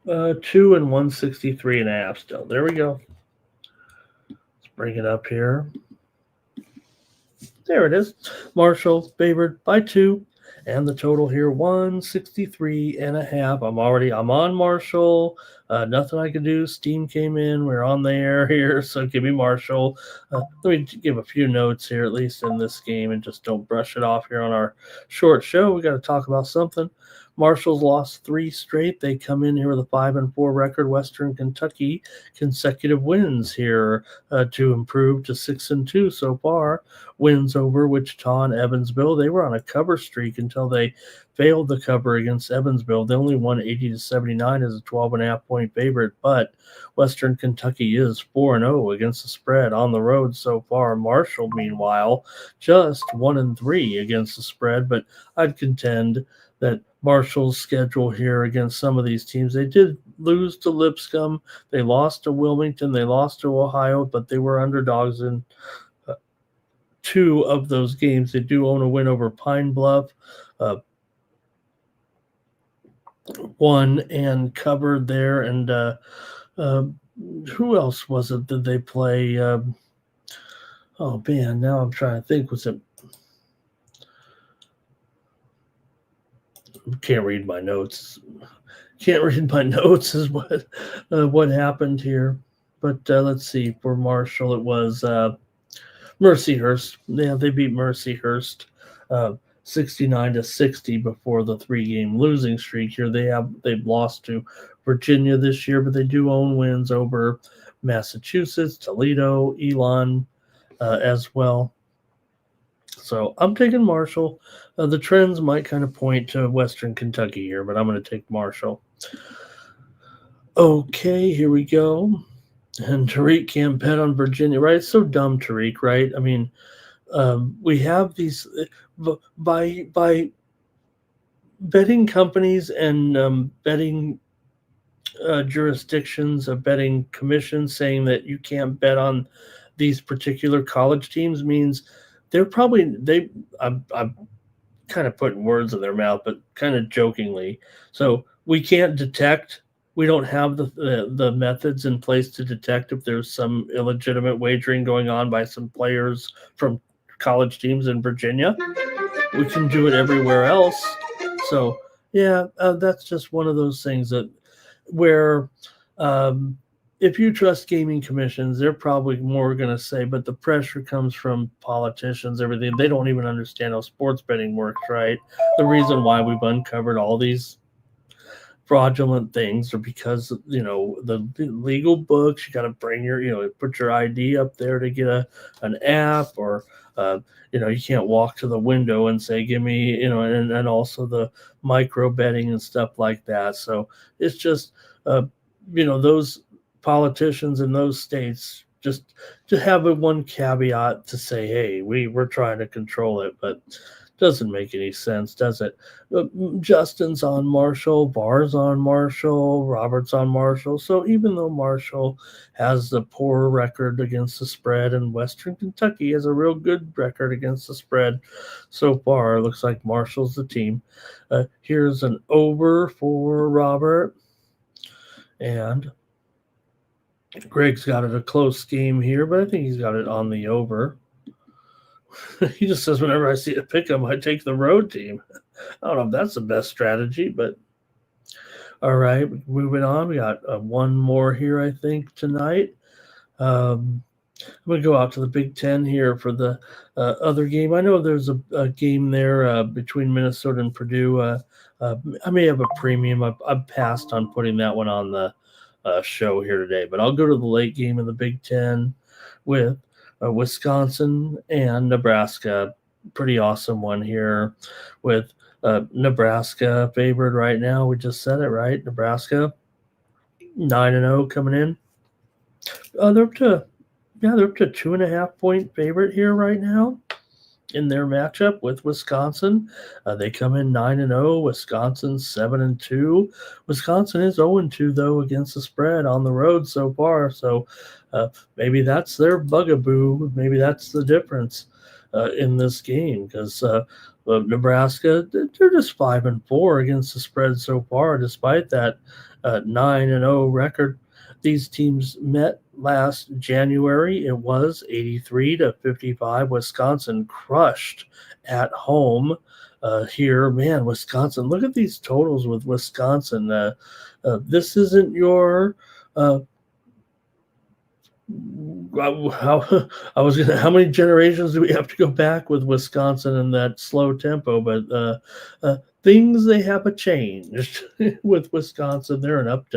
and 163.5 still. There we go. Let's bring it up here. There it is. Marshall favored by 2. And the total here, 163.5. I'm on Marshall. Nothing I can do. Steam came in. We're on the air here, so give me Marshall. Let me give a few notes here, at least in this game, and just don't brush it off here on our short show. We got to talk about something. Marshall's lost 3 straight. They come in here with a 5-4 record. Western Kentucky consecutive wins here to improve to 6-2 so far. Wins over Wichita and Evansville. They were on a cover streak until they failed the cover against Evansville. They only won 80-79 as a 12.5-point favorite, but Western Kentucky is 4-0 against the spread on the road so far. Marshall, meanwhile, just 1-3 against the spread, but I'd contend that Marshall's schedule here against some of these teams, they did lose to Lipscomb, they lost to Wilmington, they lost to Ohio, but they were underdogs in 2 of those games. They do own a win over Pine Bluff, won and covered there. And who else was it that they play? Oh man, now I'm trying to think. Was it? Can't read my notes. Can't read my notes is what happened here. But let's see. For Marshall, it was Mercyhurst. Yeah, they beat Mercyhurst 69-60 before the 3-game losing streak here. They've lost to Virginia this year, but they do own wins over Massachusetts, Toledo, Elon as well. So I'm taking Marshall. The trends might kind of point to Western Kentucky here, but I'm going to take Marshall. Okay, here we go. And Tariq can't bet on Virginia, right? It's so dumb, Tariq, right? I mean, we have these by betting companies and betting jurisdictions, betting commissions saying that you can't bet on these particular college teams means they're probably I'm kind of putting words in their mouth, but kind of jokingly. So we can't detect. We don't have the methods in place to detect if there's some illegitimate wagering going on by some players from college teams in Virginia. We can do it everywhere else. So yeah, that's just one of those things that where if you trust gaming commissions, they're probably more going to say, but the pressure comes from politicians, everything. They don't even understand how sports betting works, right? The reason why we've uncovered all these fraudulent things are because, the legal books, you got to bring put your ID up there to get an app, or you can't walk to the window and say, give me, and also the micro betting and stuff like that. So it's just, those politicians in those states just to have one caveat to say, hey, we're trying to control it, but doesn't make any sense, does it? Justin's on Marshall, Barr's on Marshall, Robert's on Marshall. So even though Marshall has the poor record against the spread and Western Kentucky has a real good record against the spread so far, it looks like Marshall's the team. Here's an over for Robert. And Greg's got it a close game here, but I think he's got it on the over. He just says, whenever I see a pick 'em, I take the road team. I don't know if that's the best strategy, but all right, moving on. We got one more here, I think, tonight. I'm going to go out to the Big Ten here for the other game. I know there's a game there between Minnesota and Purdue. I may have a premium. I've passed on putting that one on the show here today, but I'll go to the late game in the Big Ten with Wisconsin and Nebraska. Pretty awesome one here with Nebraska favored right now. We just said it, right? Nebraska 9-0 coming in. They're up to 2.5 point favorite here right now in their matchup with Wisconsin. They come in 9-0. Wisconsin 7-2. Wisconsin is 0-2 though against the spread on the road so far. So maybe that's their bugaboo. Maybe that's the difference in this game, because Nebraska, they're just 5-4 against the spread so far, despite that 9-0 record. These teams met last January. It was 83-55. Wisconsin crushed at home here. Man, Wisconsin, look at these totals with Wisconsin. This isn't your how many generations do we have to go back with Wisconsin in that slow tempo? But things, they have changed with Wisconsin. They're an up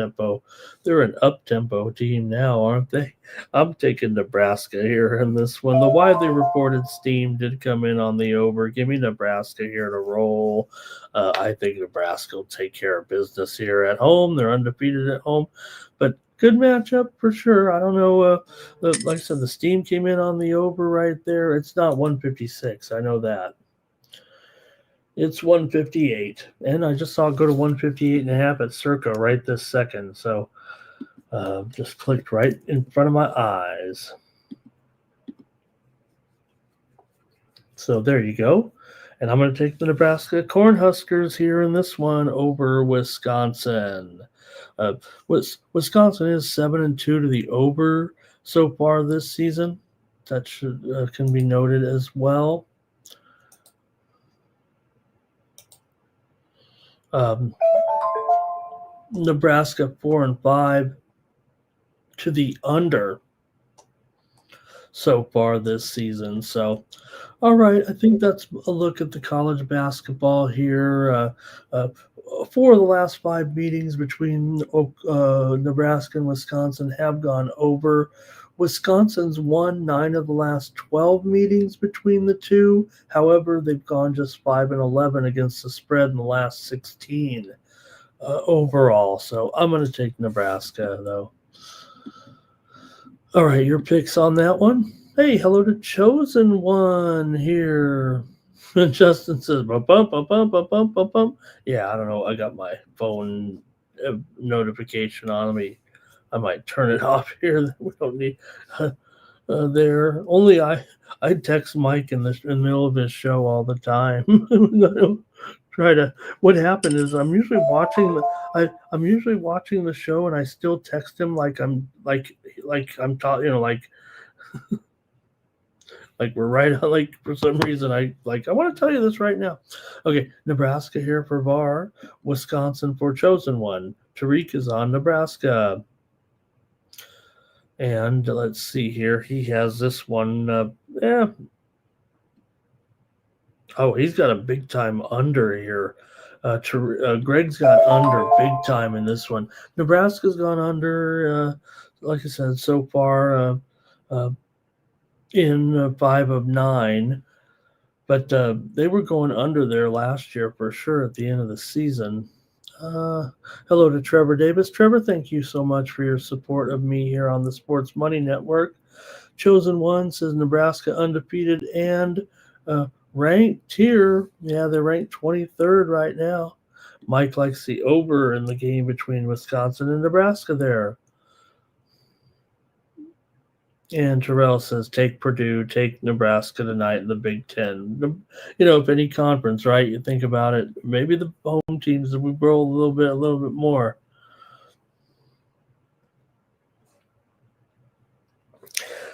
tempo team now, aren't they? I'm taking Nebraska here in this one. The widely reported steam did come in on the over. Give me Nebraska here to roll. I think Nebraska will take care of business here at home. They're undefeated at home, but good matchup for sure. I don't know. Like I said, the steam came in on the over right there. It's not 156. I know that. It's 158. And I just saw it go to 158.5 at Circa right this second. So just clicked right in front of my eyes. So there you go. And I'm going to take the Nebraska Cornhuskers here in this one over Wisconsin. Wisconsin is 7-2 to the over so far this season. That can be noted as well. Nebraska 4-5 to the under so far this season. So, all right, I think that's a look at the college basketball here. Four of the last five meetings between Nebraska and Wisconsin have gone over. Wisconsin's won 9 of the last 12 meetings between the two. However, they've gone just 5-11 against the spread in the last 16 overall. So I'm going to take Nebraska, though. All right, your picks on that one. Hey, hello to Chosen One here. Justin says, bump, bump, bump, bump, bump, bump, bump, bump. Yeah, I don't know. I got my phone notification on me. I might turn it off here. We don't need there. Only I text Mike in the middle of his show all the time. Try to. What happened is I'm usually watching I'm usually watching the show and I still text him like I'm talking, like we're right on, like for some reason I want to tell you this right now. Okay, Nebraska here for VAR, Wisconsin for Chosen One. Tariq is on Nebraska. And let's see here. He has this one. Oh, he's got a big time under here. Greg's got under big time in this one. Nebraska's gone under, like I said, so far in 5 of 9. But they were going under there last year for sure at the end of the season. Hello to Trevor Davis. Trevor, thank you so much for your support of me here on the Sports Money Network. Chosen One says Nebraska undefeated and ranked here. Yeah, they're ranked 23rd right now. Mike likes the over in the game between Wisconsin and Nebraska there. And Terrell says, take Purdue, take Nebraska tonight in the Big Ten. If any conference, right, you think about it, maybe the home teams that we grow a little bit more.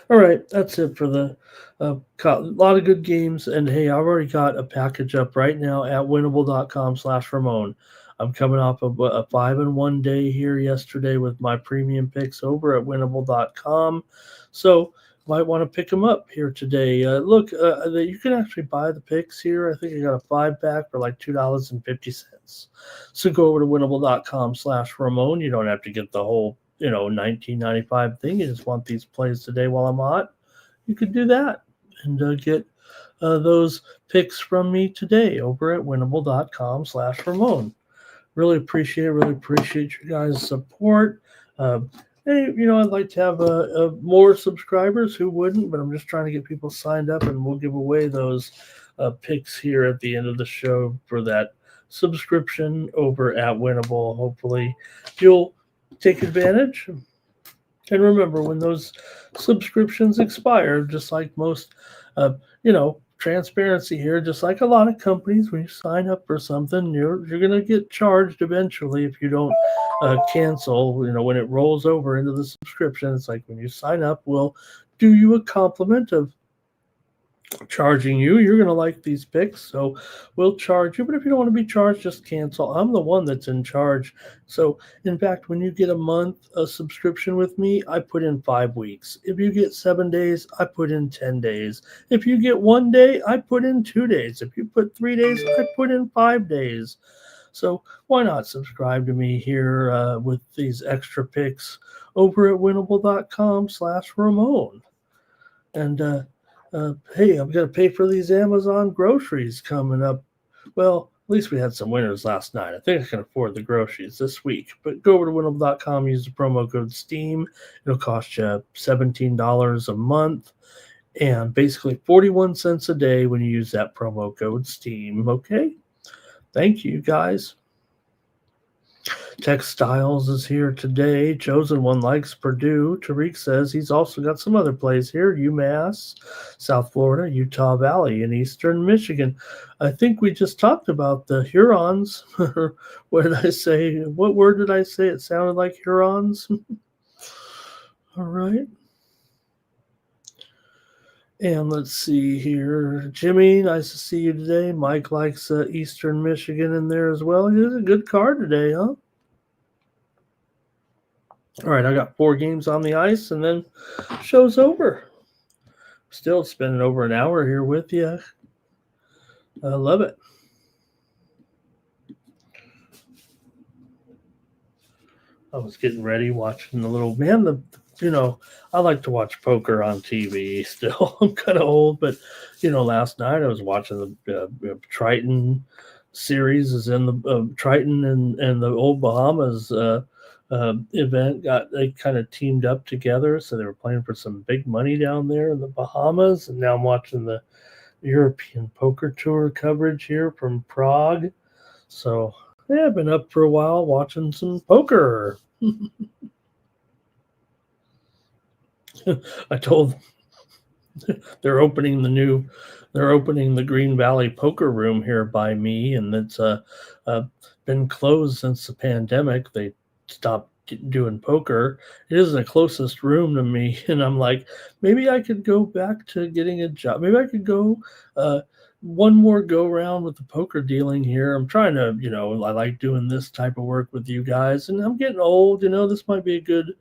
All right, that's it for the a lot of good games. And hey, I've already got a package up right now at winnable.com/Ramon. I'm coming off of a 5-1 day here yesterday with my premium picks over at winnable.com. So might want to pick them up here today. Look, you can actually buy the picks here. I think I got a 5-pack for like $2.50. So go over to winnable.com/Ramon. You don't have to get the whole, $19.95 thing. You just want these plays today while I'm hot. You could do that and get those picks from me today over at winnable.com/Ramon. Really appreciate your guys' support. Hey, I'd like to have more subscribers. Who wouldn't? But I'm just trying to get people signed up, and we'll give away those picks here at the end of the show for that subscription over at Winnable. Hopefully, you'll take advantage. And remember, when those subscriptions expire, just like most, transparency here, just like a lot of companies, when you sign up for something, you're going to get charged eventually if you don't cancel. When it rolls over into the subscription, it's like when you sign up, we'll do you a compliment of charging you. You're going to like these picks, so we'll charge you. But if you don't want to be charged, just cancel. I'm the one that's in charge. So in fact, when you get a subscription with me, I put in 5 weeks. If you get 7 days, I put in 10 days. If you get 1 day, I put in 2 days. If you put 3 days, I put in 5 days. So why not subscribe to me here with these extra picks over at winnable.com/Ramon. And hey, I'm going to pay for these Amazon groceries coming up. Well, at least we had some winners last night. I think I can afford the groceries this week. But go over to winnable.com, use the promo code STEAM. It'll cost you $17 a month and basically 41 cents a day when you use that promo code STEAM. Okay? Thank you, guys. Textiles is here today. Chosen One likes Purdue. Tariq says he's also got some other plays here. UMass, South Florida, Utah Valley, and Eastern Michigan. I think we just talked about the Hurons. What did I say? What word did I say? It sounded like Hurons. All right. And let's see here. Jimmy, nice to see you today. Mike likes Eastern Michigan in there as well. It is a good card today, huh? All right, I got 4 games on the ice, and then show's over. Still spending over an hour here with you. I love it. I was getting ready, watching the little man. I like to watch poker on TV still. I'm kind of old, but last night I was watching the Triton series. Is in the Triton and the old Bahamas event. They kind of teamed up together, so they were playing for some big money down there in the Bahamas. And now I'm watching the European Poker Tour coverage here from Prague. So yeah, I've been up for a while watching some poker. I told they're opening the Green Valley Poker Room here by me, and it's been closed since the pandemic. They stopped doing poker. It is the closest room to me, and I'm like, maybe I could go back to getting a job. Maybe I could go one more go round with the poker dealing here. I'm trying to, I like doing this type of work with you guys, and I'm getting old. This might be a good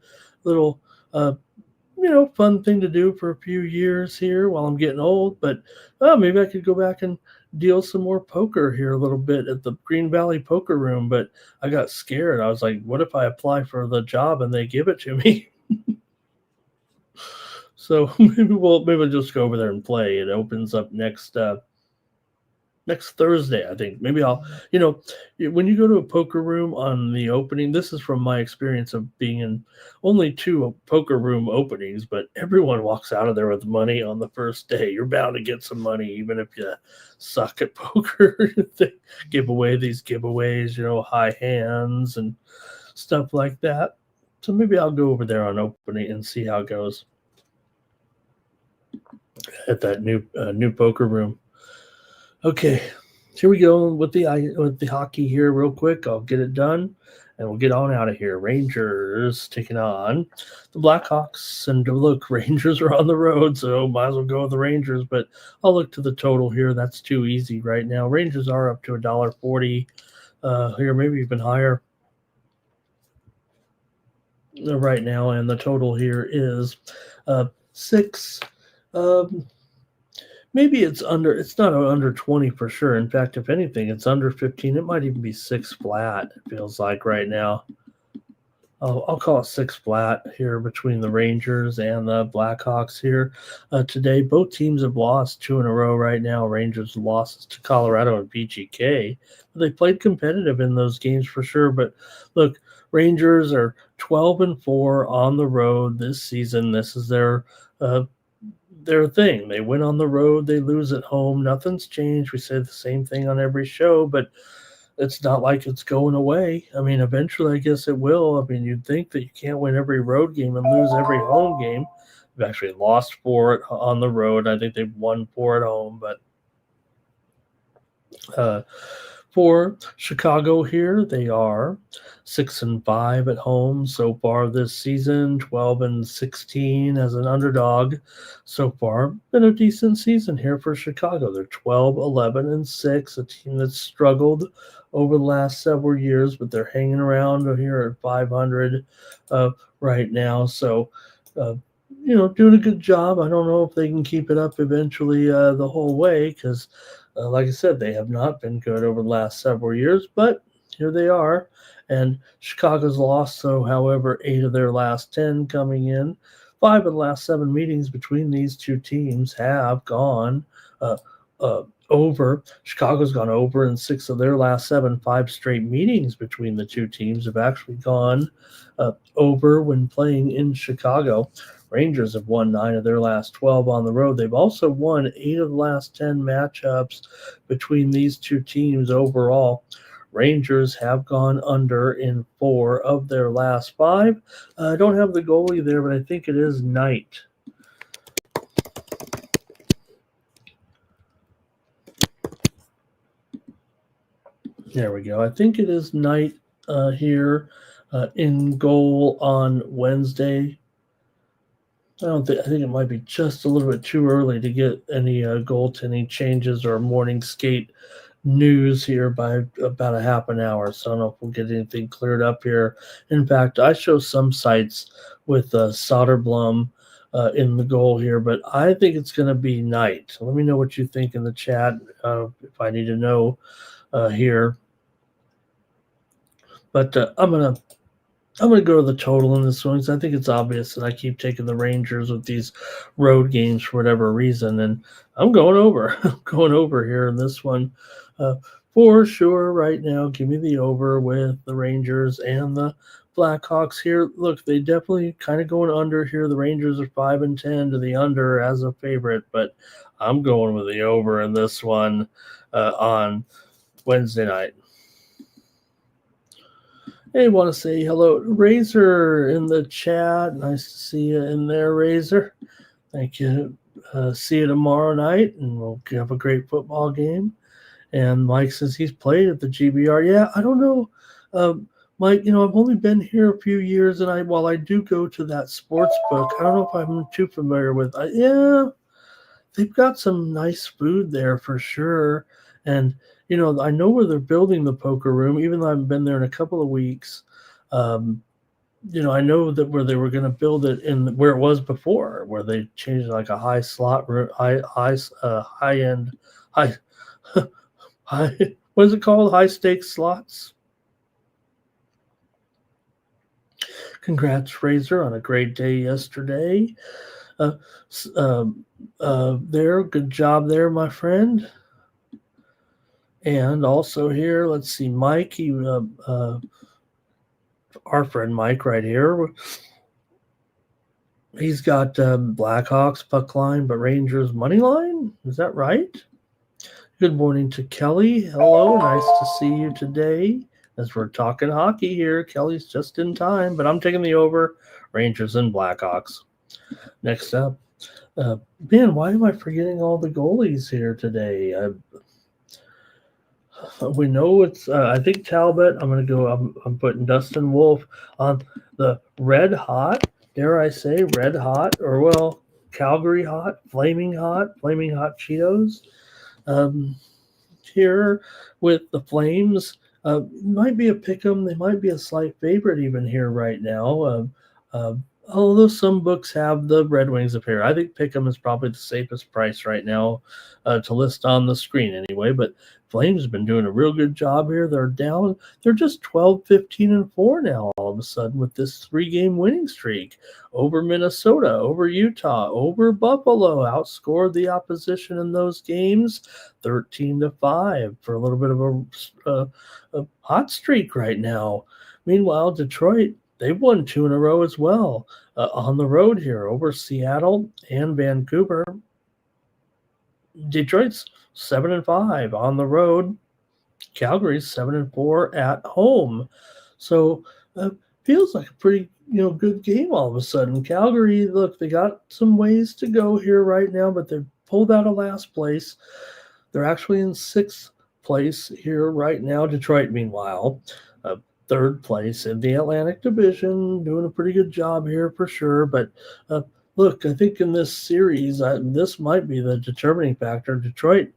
little fun thing to do for a few years here while I'm getting old. But maybe I could go back and deal some more poker here a little bit at the Green Valley Poker Room. But I got scared. I was like, what if I apply for the job and they give it to me? So maybe we'll just go over there and play. It opens up next Thursday, I think. Maybe I'll, when you go to a poker room on the opening, this is from my experience of being in only 2 poker room openings, but everyone walks out of there with money on the first day. You're bound to get some money, even if you suck at poker. They give away these giveaways, high hands and stuff like that. So maybe I'll go over there on opening and see how it goes at that new poker room. Okay, here we go with the hockey here real quick. I'll get it done, and we'll get on out of here. Rangers taking on the Blackhawks, and look, Rangers are on the road, so might as well go with the Rangers. But I'll look to the total here. That's too easy right now. Rangers are up to $1.40 here, maybe even higher right now, and the total here is 6. Maybe it's not under 20 for sure. In fact, if anything, it's under 15. It might even be 6 flat, it feels like right now. I'll call it 6 flat here between the Rangers and the Blackhawks here today. Both teams have lost 2 in a row right now. Rangers losses to Colorado and PGK. But they played competitive in those games for sure. But look, Rangers are 12-4 on the road this season. This is their thing. They win on the road, they lose at home. Nothing's changed. We say the same thing on every show, but it's not like it's going away. I mean, eventually, I guess it will. I mean, you'd think that you can't win every road game and lose every home game. They've actually lost 4 on the road. I think they've won 4 at home, but for Chicago here, they are 6-5 at home so far this season, 12-16 as an underdog so far. Been a decent season here for Chicago. They're 12-11-6, a team that's struggled over the last several years, but they're hanging around here at 500 right now. So, doing a good job. I don't know if they can keep it up eventually the whole way because like I said, they have not been good over the last several years, but here they are. And Chicago's lost, so however, 8 of their last 10 coming in. 5 of the last 7 meetings between these 2 teams have gone over. Chicago's gone over in 6 of their last 7. 5 straight meetings between the 2 teams have actually gone over when playing in Chicago. Rangers have won 9 of their last 12 on the road. They've also won 8 of the last 10 matchups between these 2 teams overall. Rangers have gone under in 4 of their last 5. I don't have the goalie there, but I think it is Knight. There we go. I think it is Knight here in goal on Wednesday. I think it might be just a little bit too early to get any goaltending changes or morning skate news here by about a half an hour. So I don't know if we'll get anything cleared up here. In fact, I show some sites with Soderblom in the goal here, but I think it's going to be Knight. Let me know what you think in the chat if I need to know here. But I'm gonna go to the total in this one because I think it's obvious that I keep taking the Rangers with these road games for whatever reason, and I'm going over. I'm going over here in this one for sure right now. Give me the over with the Rangers and the Blackhawks here. Look, they definitely kind of going under here. The Rangers are 5-10 to the under as a favorite, but I'm going with the over in this one on Wednesday night. Hey, want to say hello to Razor in the chat. Nice to see you in there, Razor. Thank you. See you tomorrow night, and we'll have a great football game. And Mike says he's played at the GBR. Yeah, I don't know, Mike. I've only been here a few years, and while I do go to that sports book, I don't know if I'm too familiar with. Yeah, they've got some nice food there for sure, and I know where they're building the poker room, even though I haven't been there in a couple of weeks. I know that where they were going to build it in where it was before, where they changed like a high slot room, high end, high, high. What is it called? High stakes slots. Congrats, Razor, on a great day yesterday. There, good job there, my friend. And also here, let's see, Mike, our friend Mike right here. He's got Blackhawks puck line, but Rangers money line. Is that right? Good morning to Kelly. Hello, nice to see you today. As we're talking hockey here, Kelly's just in time, but I'm taking the over. Rangers and Blackhawks. Next up, man, why am I forgetting all the goalies here today? We know it's. I think Talbot. I'm going to go. I'm putting Dustin Wolf on the red hot. Dare I say red hot, or well, Calgary hot, flaming hot Cheetos. Here with the Flames, might be a pick'em. They might be a slight favorite even here right now. Although some books have the Red Wings up here, I think pick'em is probably the safest price right now to list on the screen anyway. But Flames have been doing a real good job here. They're down. They're just 12, 15, and 4 now all of a sudden with this 3-game winning streak over Minnesota, over Utah, over Buffalo. Outscored the opposition in those games 13-5 for a little bit of a hot streak right now. Meanwhile, Detroit, they've won 2 in a row as well on the road here over Seattle and Vancouver. Detroit's 7-5 on the road. Calgary's 7-4 at home. So feels like a pretty good game all of a sudden. Calgary, look, they got some ways to go here right now, but they've pulled out of last place. They're actually in 6th place here right now. Detroit, meanwhile, 3rd place in the Atlantic Division, doing a pretty good job here for sure. But look, I think in this series, this might be the determining factor. Detroit,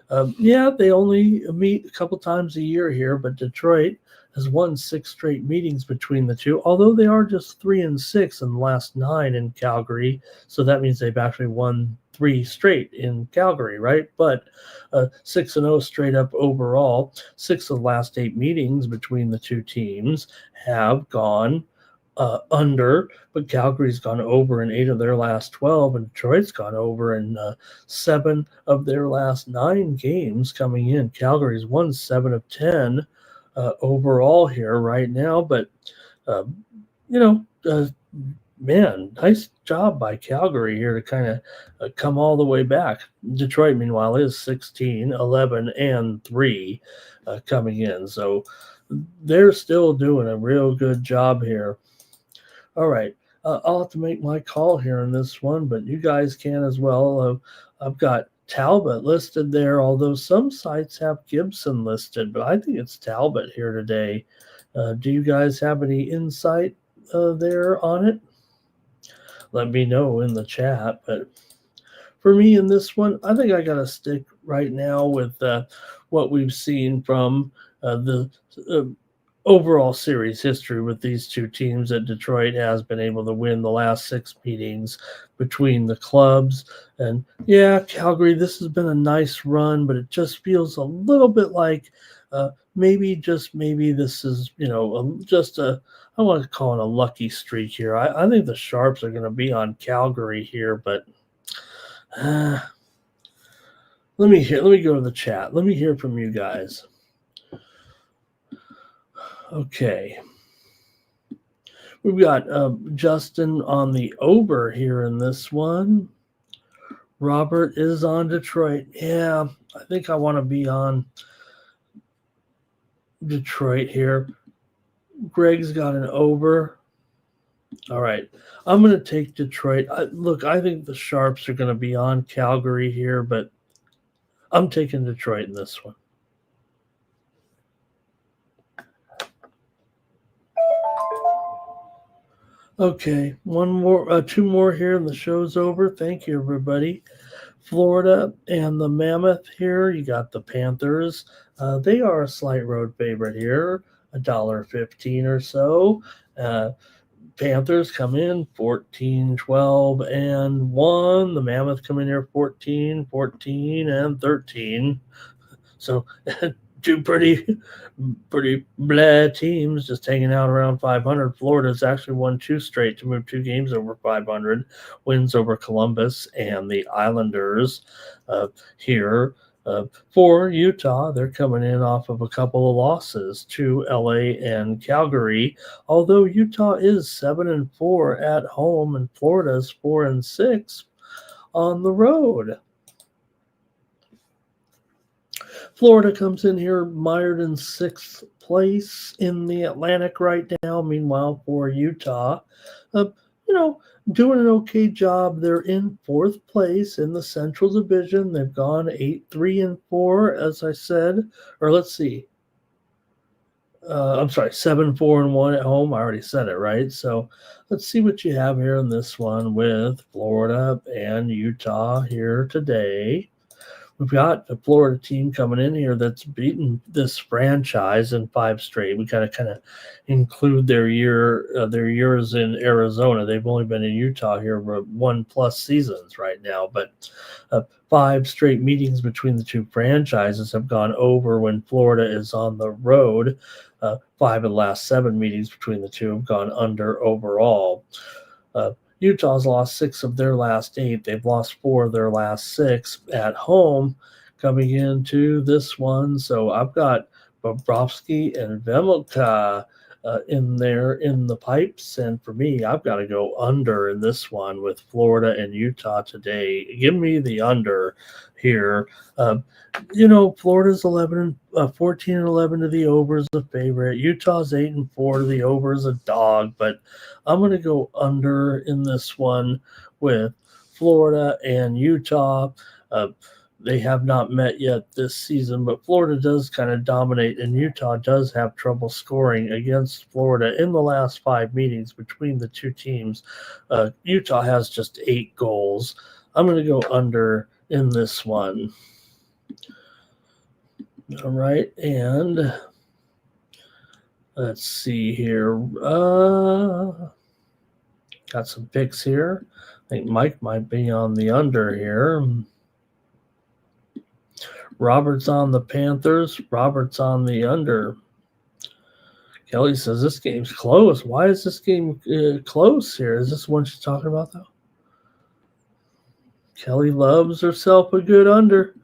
they only meet a couple times a year here, but Detroit has won 6 straight meetings between the two, although they are just 3-6 in the last 9 in Calgary. So that means they've actually won 3 straight in Calgary, right? But 6-0 straight up overall. 6 of the last 8 meetings between the two teams have gone under, but Calgary's gone over in 8 of their last 12, and Detroit's gone over in 7 of their last 9 games coming in. Calgary's won 7 of 10 overall here right now, but man, nice job by Calgary here to kind of come all the way back. Detroit, meanwhile, is 16, 11, and 3 coming in. So they're still doing a real good job here. All right. I'll have to make my call here on this one, but you guys can as well. I've got Talbot listed there, although some sites have Gibson listed, but I think it's Talbot here today. Do you guys have any insight there on it? Let me know in the chat. But for me in this one, I think I got to stick right now with what we've seen from the overall series history with these two teams that Detroit has been able to win the last 6 meetings between the clubs. And yeah, Calgary, this has been a nice run, but it just feels a little bit like maybe this is, just a, I want to call it a lucky streak here. I think the Sharps are going to be on Calgary here, but let me go to the chat. Let me hear from you guys. Okay. We've got Justin on the over here in this one. Robert is on Detroit. Yeah, I think I want to be on Detroit here. Greg's got an over. All right. I'm going to take Detroit. I think the Sharps are going to be on Calgary here, but I'm taking Detroit in this one. Okay, two more here, and the show's over. Thank you, everybody. Florida and the Mammoth here. You got the Panthers. They are a slight road favorite here, $1.15 or so. Panthers come in 14, 12, and 1. The Mammoth come in here 14, 14, and 13. So two pretty blah teams just hanging out around 500. Florida's actually won 2 straight to move 2 games over 500, wins over Columbus and the Islanders here. For Utah, they're coming in off of a couple of losses to LA and Calgary. Although Utah is 7-4 at home and Florida's 4-6 on the road. Florida comes in here mired in 6th place in the Atlantic right now. Meanwhile, for Utah, doing an okay job. They're in 4th place in the Central Division. They've gone 8-3-4, as I said. Or let's see. I'm sorry, 7-4-1 at home. I already said it, right? So let's see what you have here in this one with Florida and Utah here today. We've got the Florida team coming in here that's beaten this franchise in 5 straight. We got to kind of include their years in Arizona. They've only been in Utah here for 1+ seasons right now, but 5 straight meetings between the two franchises have gone over when Florida is on the road. 5 of the last 7 meetings between the two have gone under overall. Utah's lost 6 of their last 8. They've lost 4 of their last 6 at home coming into this one. So I've got Bobrovsky and Vemelka in there in the pipes. And for me, I've got to go under in this one with Florida and Utah today. Give me the under here. Florida's 14-11 to the over is a favorite. Utah's 8-4 to the over is a dog, but I'm going to go under in this one with Florida and Utah. They have not met yet this season, but Florida does kind of dominate, and Utah does have trouble scoring against Florida in the last 5 meetings between the two teams. Utah has just 8 goals. I'm going to go under in this one. All right, and let's see here. Got some picks here. I think Mike might be on the under here. Robert's on the Panthers. Robert's on the under. Kelly says this game's close. Why is this game close here? Is this one she's talking about, though? Kelly loves herself a good under.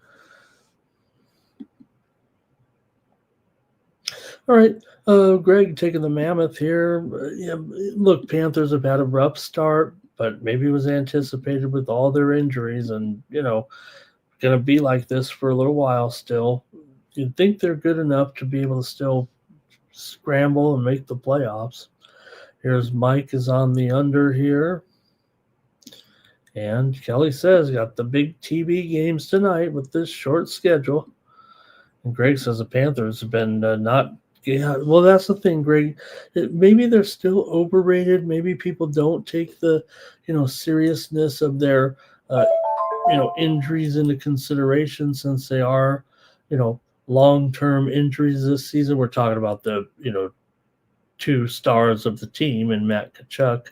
All right, Greg taking the Mammoth here. Look, Panthers have had a rough start, but maybe it was anticipated with all their injuries and, going to be like this for a little while still. You'd think they're good enough to be able to still scramble and make the playoffs. Here's Mike is on the under here. And Kelly says got the big TV games tonight with this short schedule. And Greg says the Panthers have been not – yeah, well, that's the thing, Greg. Maybe they're still overrated. Maybe people don't take the, seriousness of their, injuries into consideration since they are, long-term injuries this season. We're talking about the, two stars of the team in Matt Tkachuk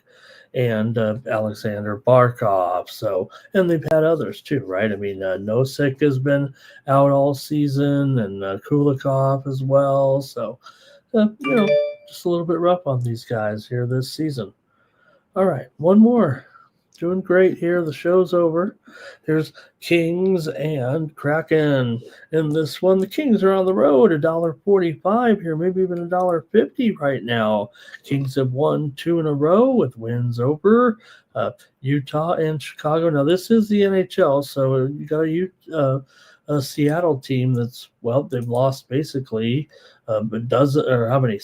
and Alexander Barkov. So, and they've had others too, right? I mean, Nosek has been out all season, and Kulikov as well. So, just a little bit rough on these guys here this season. All right, one more. Doing great here. The show's over. There's Kings and Kraken. In this one, the Kings are on the road, $1.45 here, maybe even $1.50 right now. Kings have won 2 in a row with wins over Utah and Chicago. Now, this is the NHL, so you got a Seattle team that's, well, they've lost basically a dozen, or how many?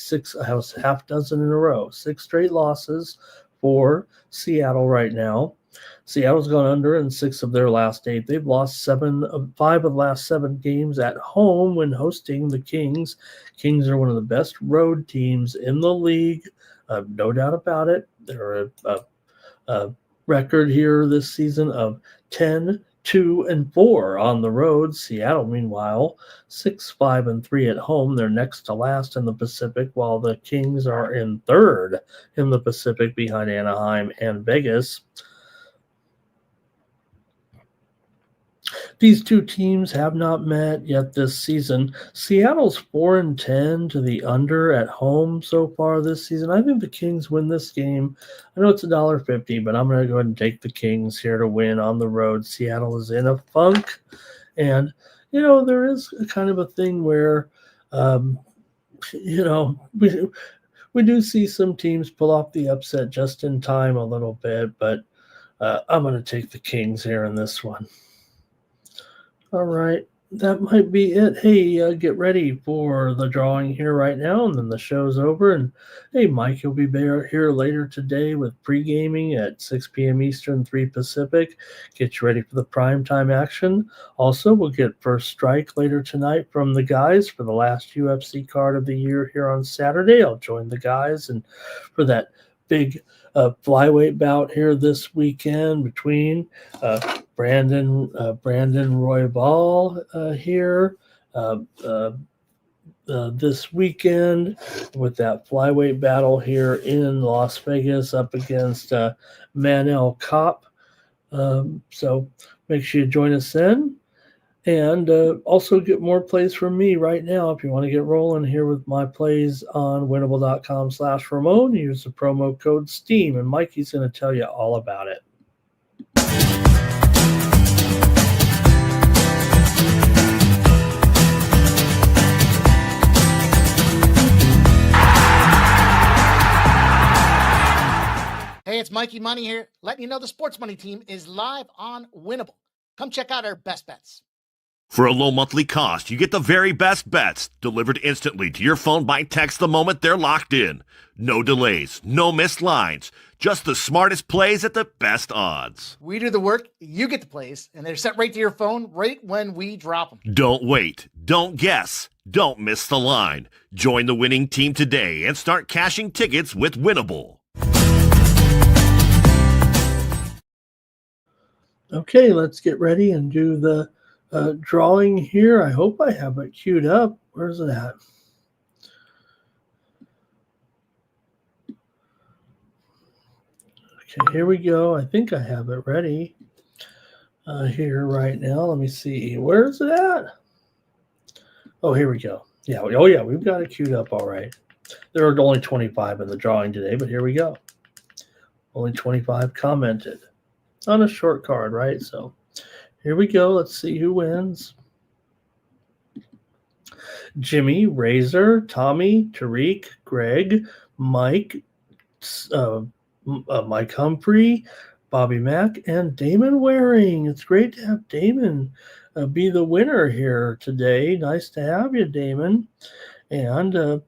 Half dozen in a row. 6 straight losses for Seattle right now. Seattle's gone under in 6 of their last 8. They've lost 5 of the last 7 games at home when hosting the Kings. Kings are one of the best road teams in the league, no doubt about it. They're a record here this season of 10-2-4 on the road. Seattle, meanwhile, 6-5-3 at home. They're next to last in the Pacific, while the Kings are in third in the Pacific behind Anaheim and Vegas. These two teams have not met yet this season. Seattle's 4-10 to the under at home so far this season. I think the Kings win this game. I know it's $1.50, but I'm going to go ahead and take the Kings here to win on the road. Seattle is in a funk, and there is a kind of a thing where we do see some teams pull off the upset just in time a little bit, but I'm going to take the Kings here in this one. All right, that might be it. Hey, get ready for the drawing here right now, and then the show's over. And hey, Mike, you'll be here later today with pre-gaming at 6 p.m. Eastern, 3 Pacific. Get you ready for the primetime action. Also, we'll get First Strike later tonight from the guys for the last UFC card of the year here on Saturday. I'll join the guys and for that big flyweight bout here this weekend between Brandon Royval here this weekend with that flyweight battle here in Las Vegas up against Manel Kopp. So make sure you join us then. And also get more plays from me right now if you want to get rolling here with my plays on winnable.com/Ramon. Use the promo code STEAM, and Mikey's going to tell you all about it. Hey, it's Mikey Money here, letting you know the Sports Money team is live on Winnable. Come check out our best bets. For a low monthly cost, you get the very best bets delivered instantly to your phone by text the moment they're locked in. No delays, no missed lines, just the smartest plays at the best odds. We do the work, you get the plays, and they're sent right to your phone right when we drop them. Don't wait, don't guess, don't miss the line. Join the winning team today and start cashing tickets with Winnable. Okay, let's get ready and do the drawing here. I hope I have it queued up. Where's it at? Okay, here we go. I think I have it ready here right now. Let me see. Where's it at? Oh, here we go. Yeah. Oh, yeah. We've got it queued up all right. There are only 25 in the drawing today, but here we go. Only 25 commented on a short card, right? So here we go. Let's see who wins. Jimmy, Razor, Tommy, Tariq, Greg, Mike, Mike Humphrey, Bobby Mack, and Damon Waring. It's great to have Damon be the winner here today. Nice to have you, Damon. And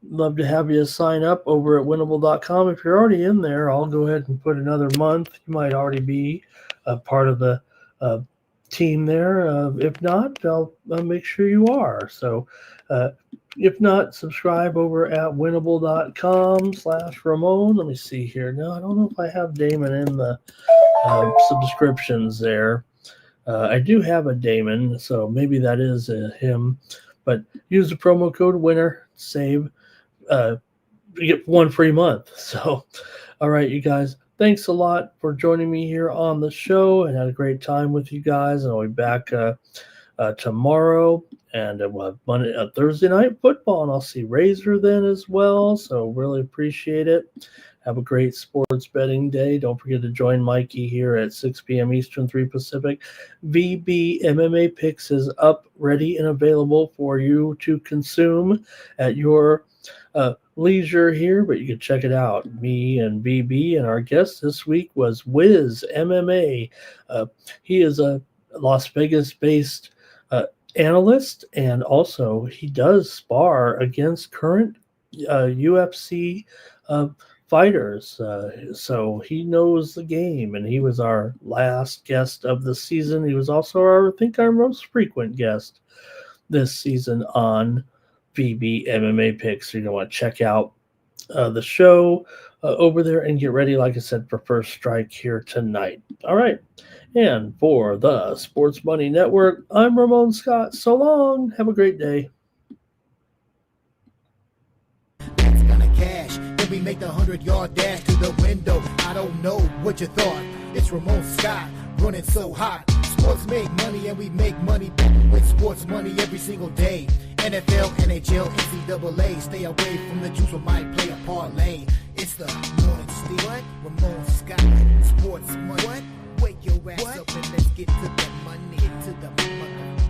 love to have you sign up over at winnable.com. If you're already in there, I'll go ahead and put another month. You might already be a part of the team there. If not, I'll make sure you are. So if not, subscribe over at winnable.com/Ramon. Let me see here. No, I don't know if I have Damon in the subscriptions there. I do have a Damon, so maybe that is him. But use the promo code WINNER, save get one free month. So, all right, you guys, thanks a lot for joining me here on the show, and had a great time with you guys. And I'll be back tomorrow, and we'll have Thursday night football, and I'll see Razor then as well. So really appreciate it. Have a great sports betting day. Don't forget to join Mikey here at 6 p.m. Eastern, 3 Pacific. VB MMA Picks is up, ready, and available for you to consume at your leisure here, but you can check it out. Me and VB, and our guest this week was Wiz MMA. He is a Las Vegas-based analyst, and also he does spar against current UFC fighters, so he knows the game, and he was our last guest of the season. He was also our most frequent guest this season on VB MMA Picks. So you're going to want to check out the show over there and get ready, like I said, for First Strike here tonight. All right. And for the Sports Money Network, I'm Ramon Scott. So long. Have a great day. That's gonna cash. Then we make the 100-yard dash to the window. I don't know what you thought. It's Ramon Scott running so hot. Sports make money and we make money with sports money every single day. NFL, NHL, NCAA. Stay away from the juice, we might play a parlay. It's the morning steam. What? Ramon Scott. Sports money. What? Wake your ass up and let's get to the money. Get to the motherfucker.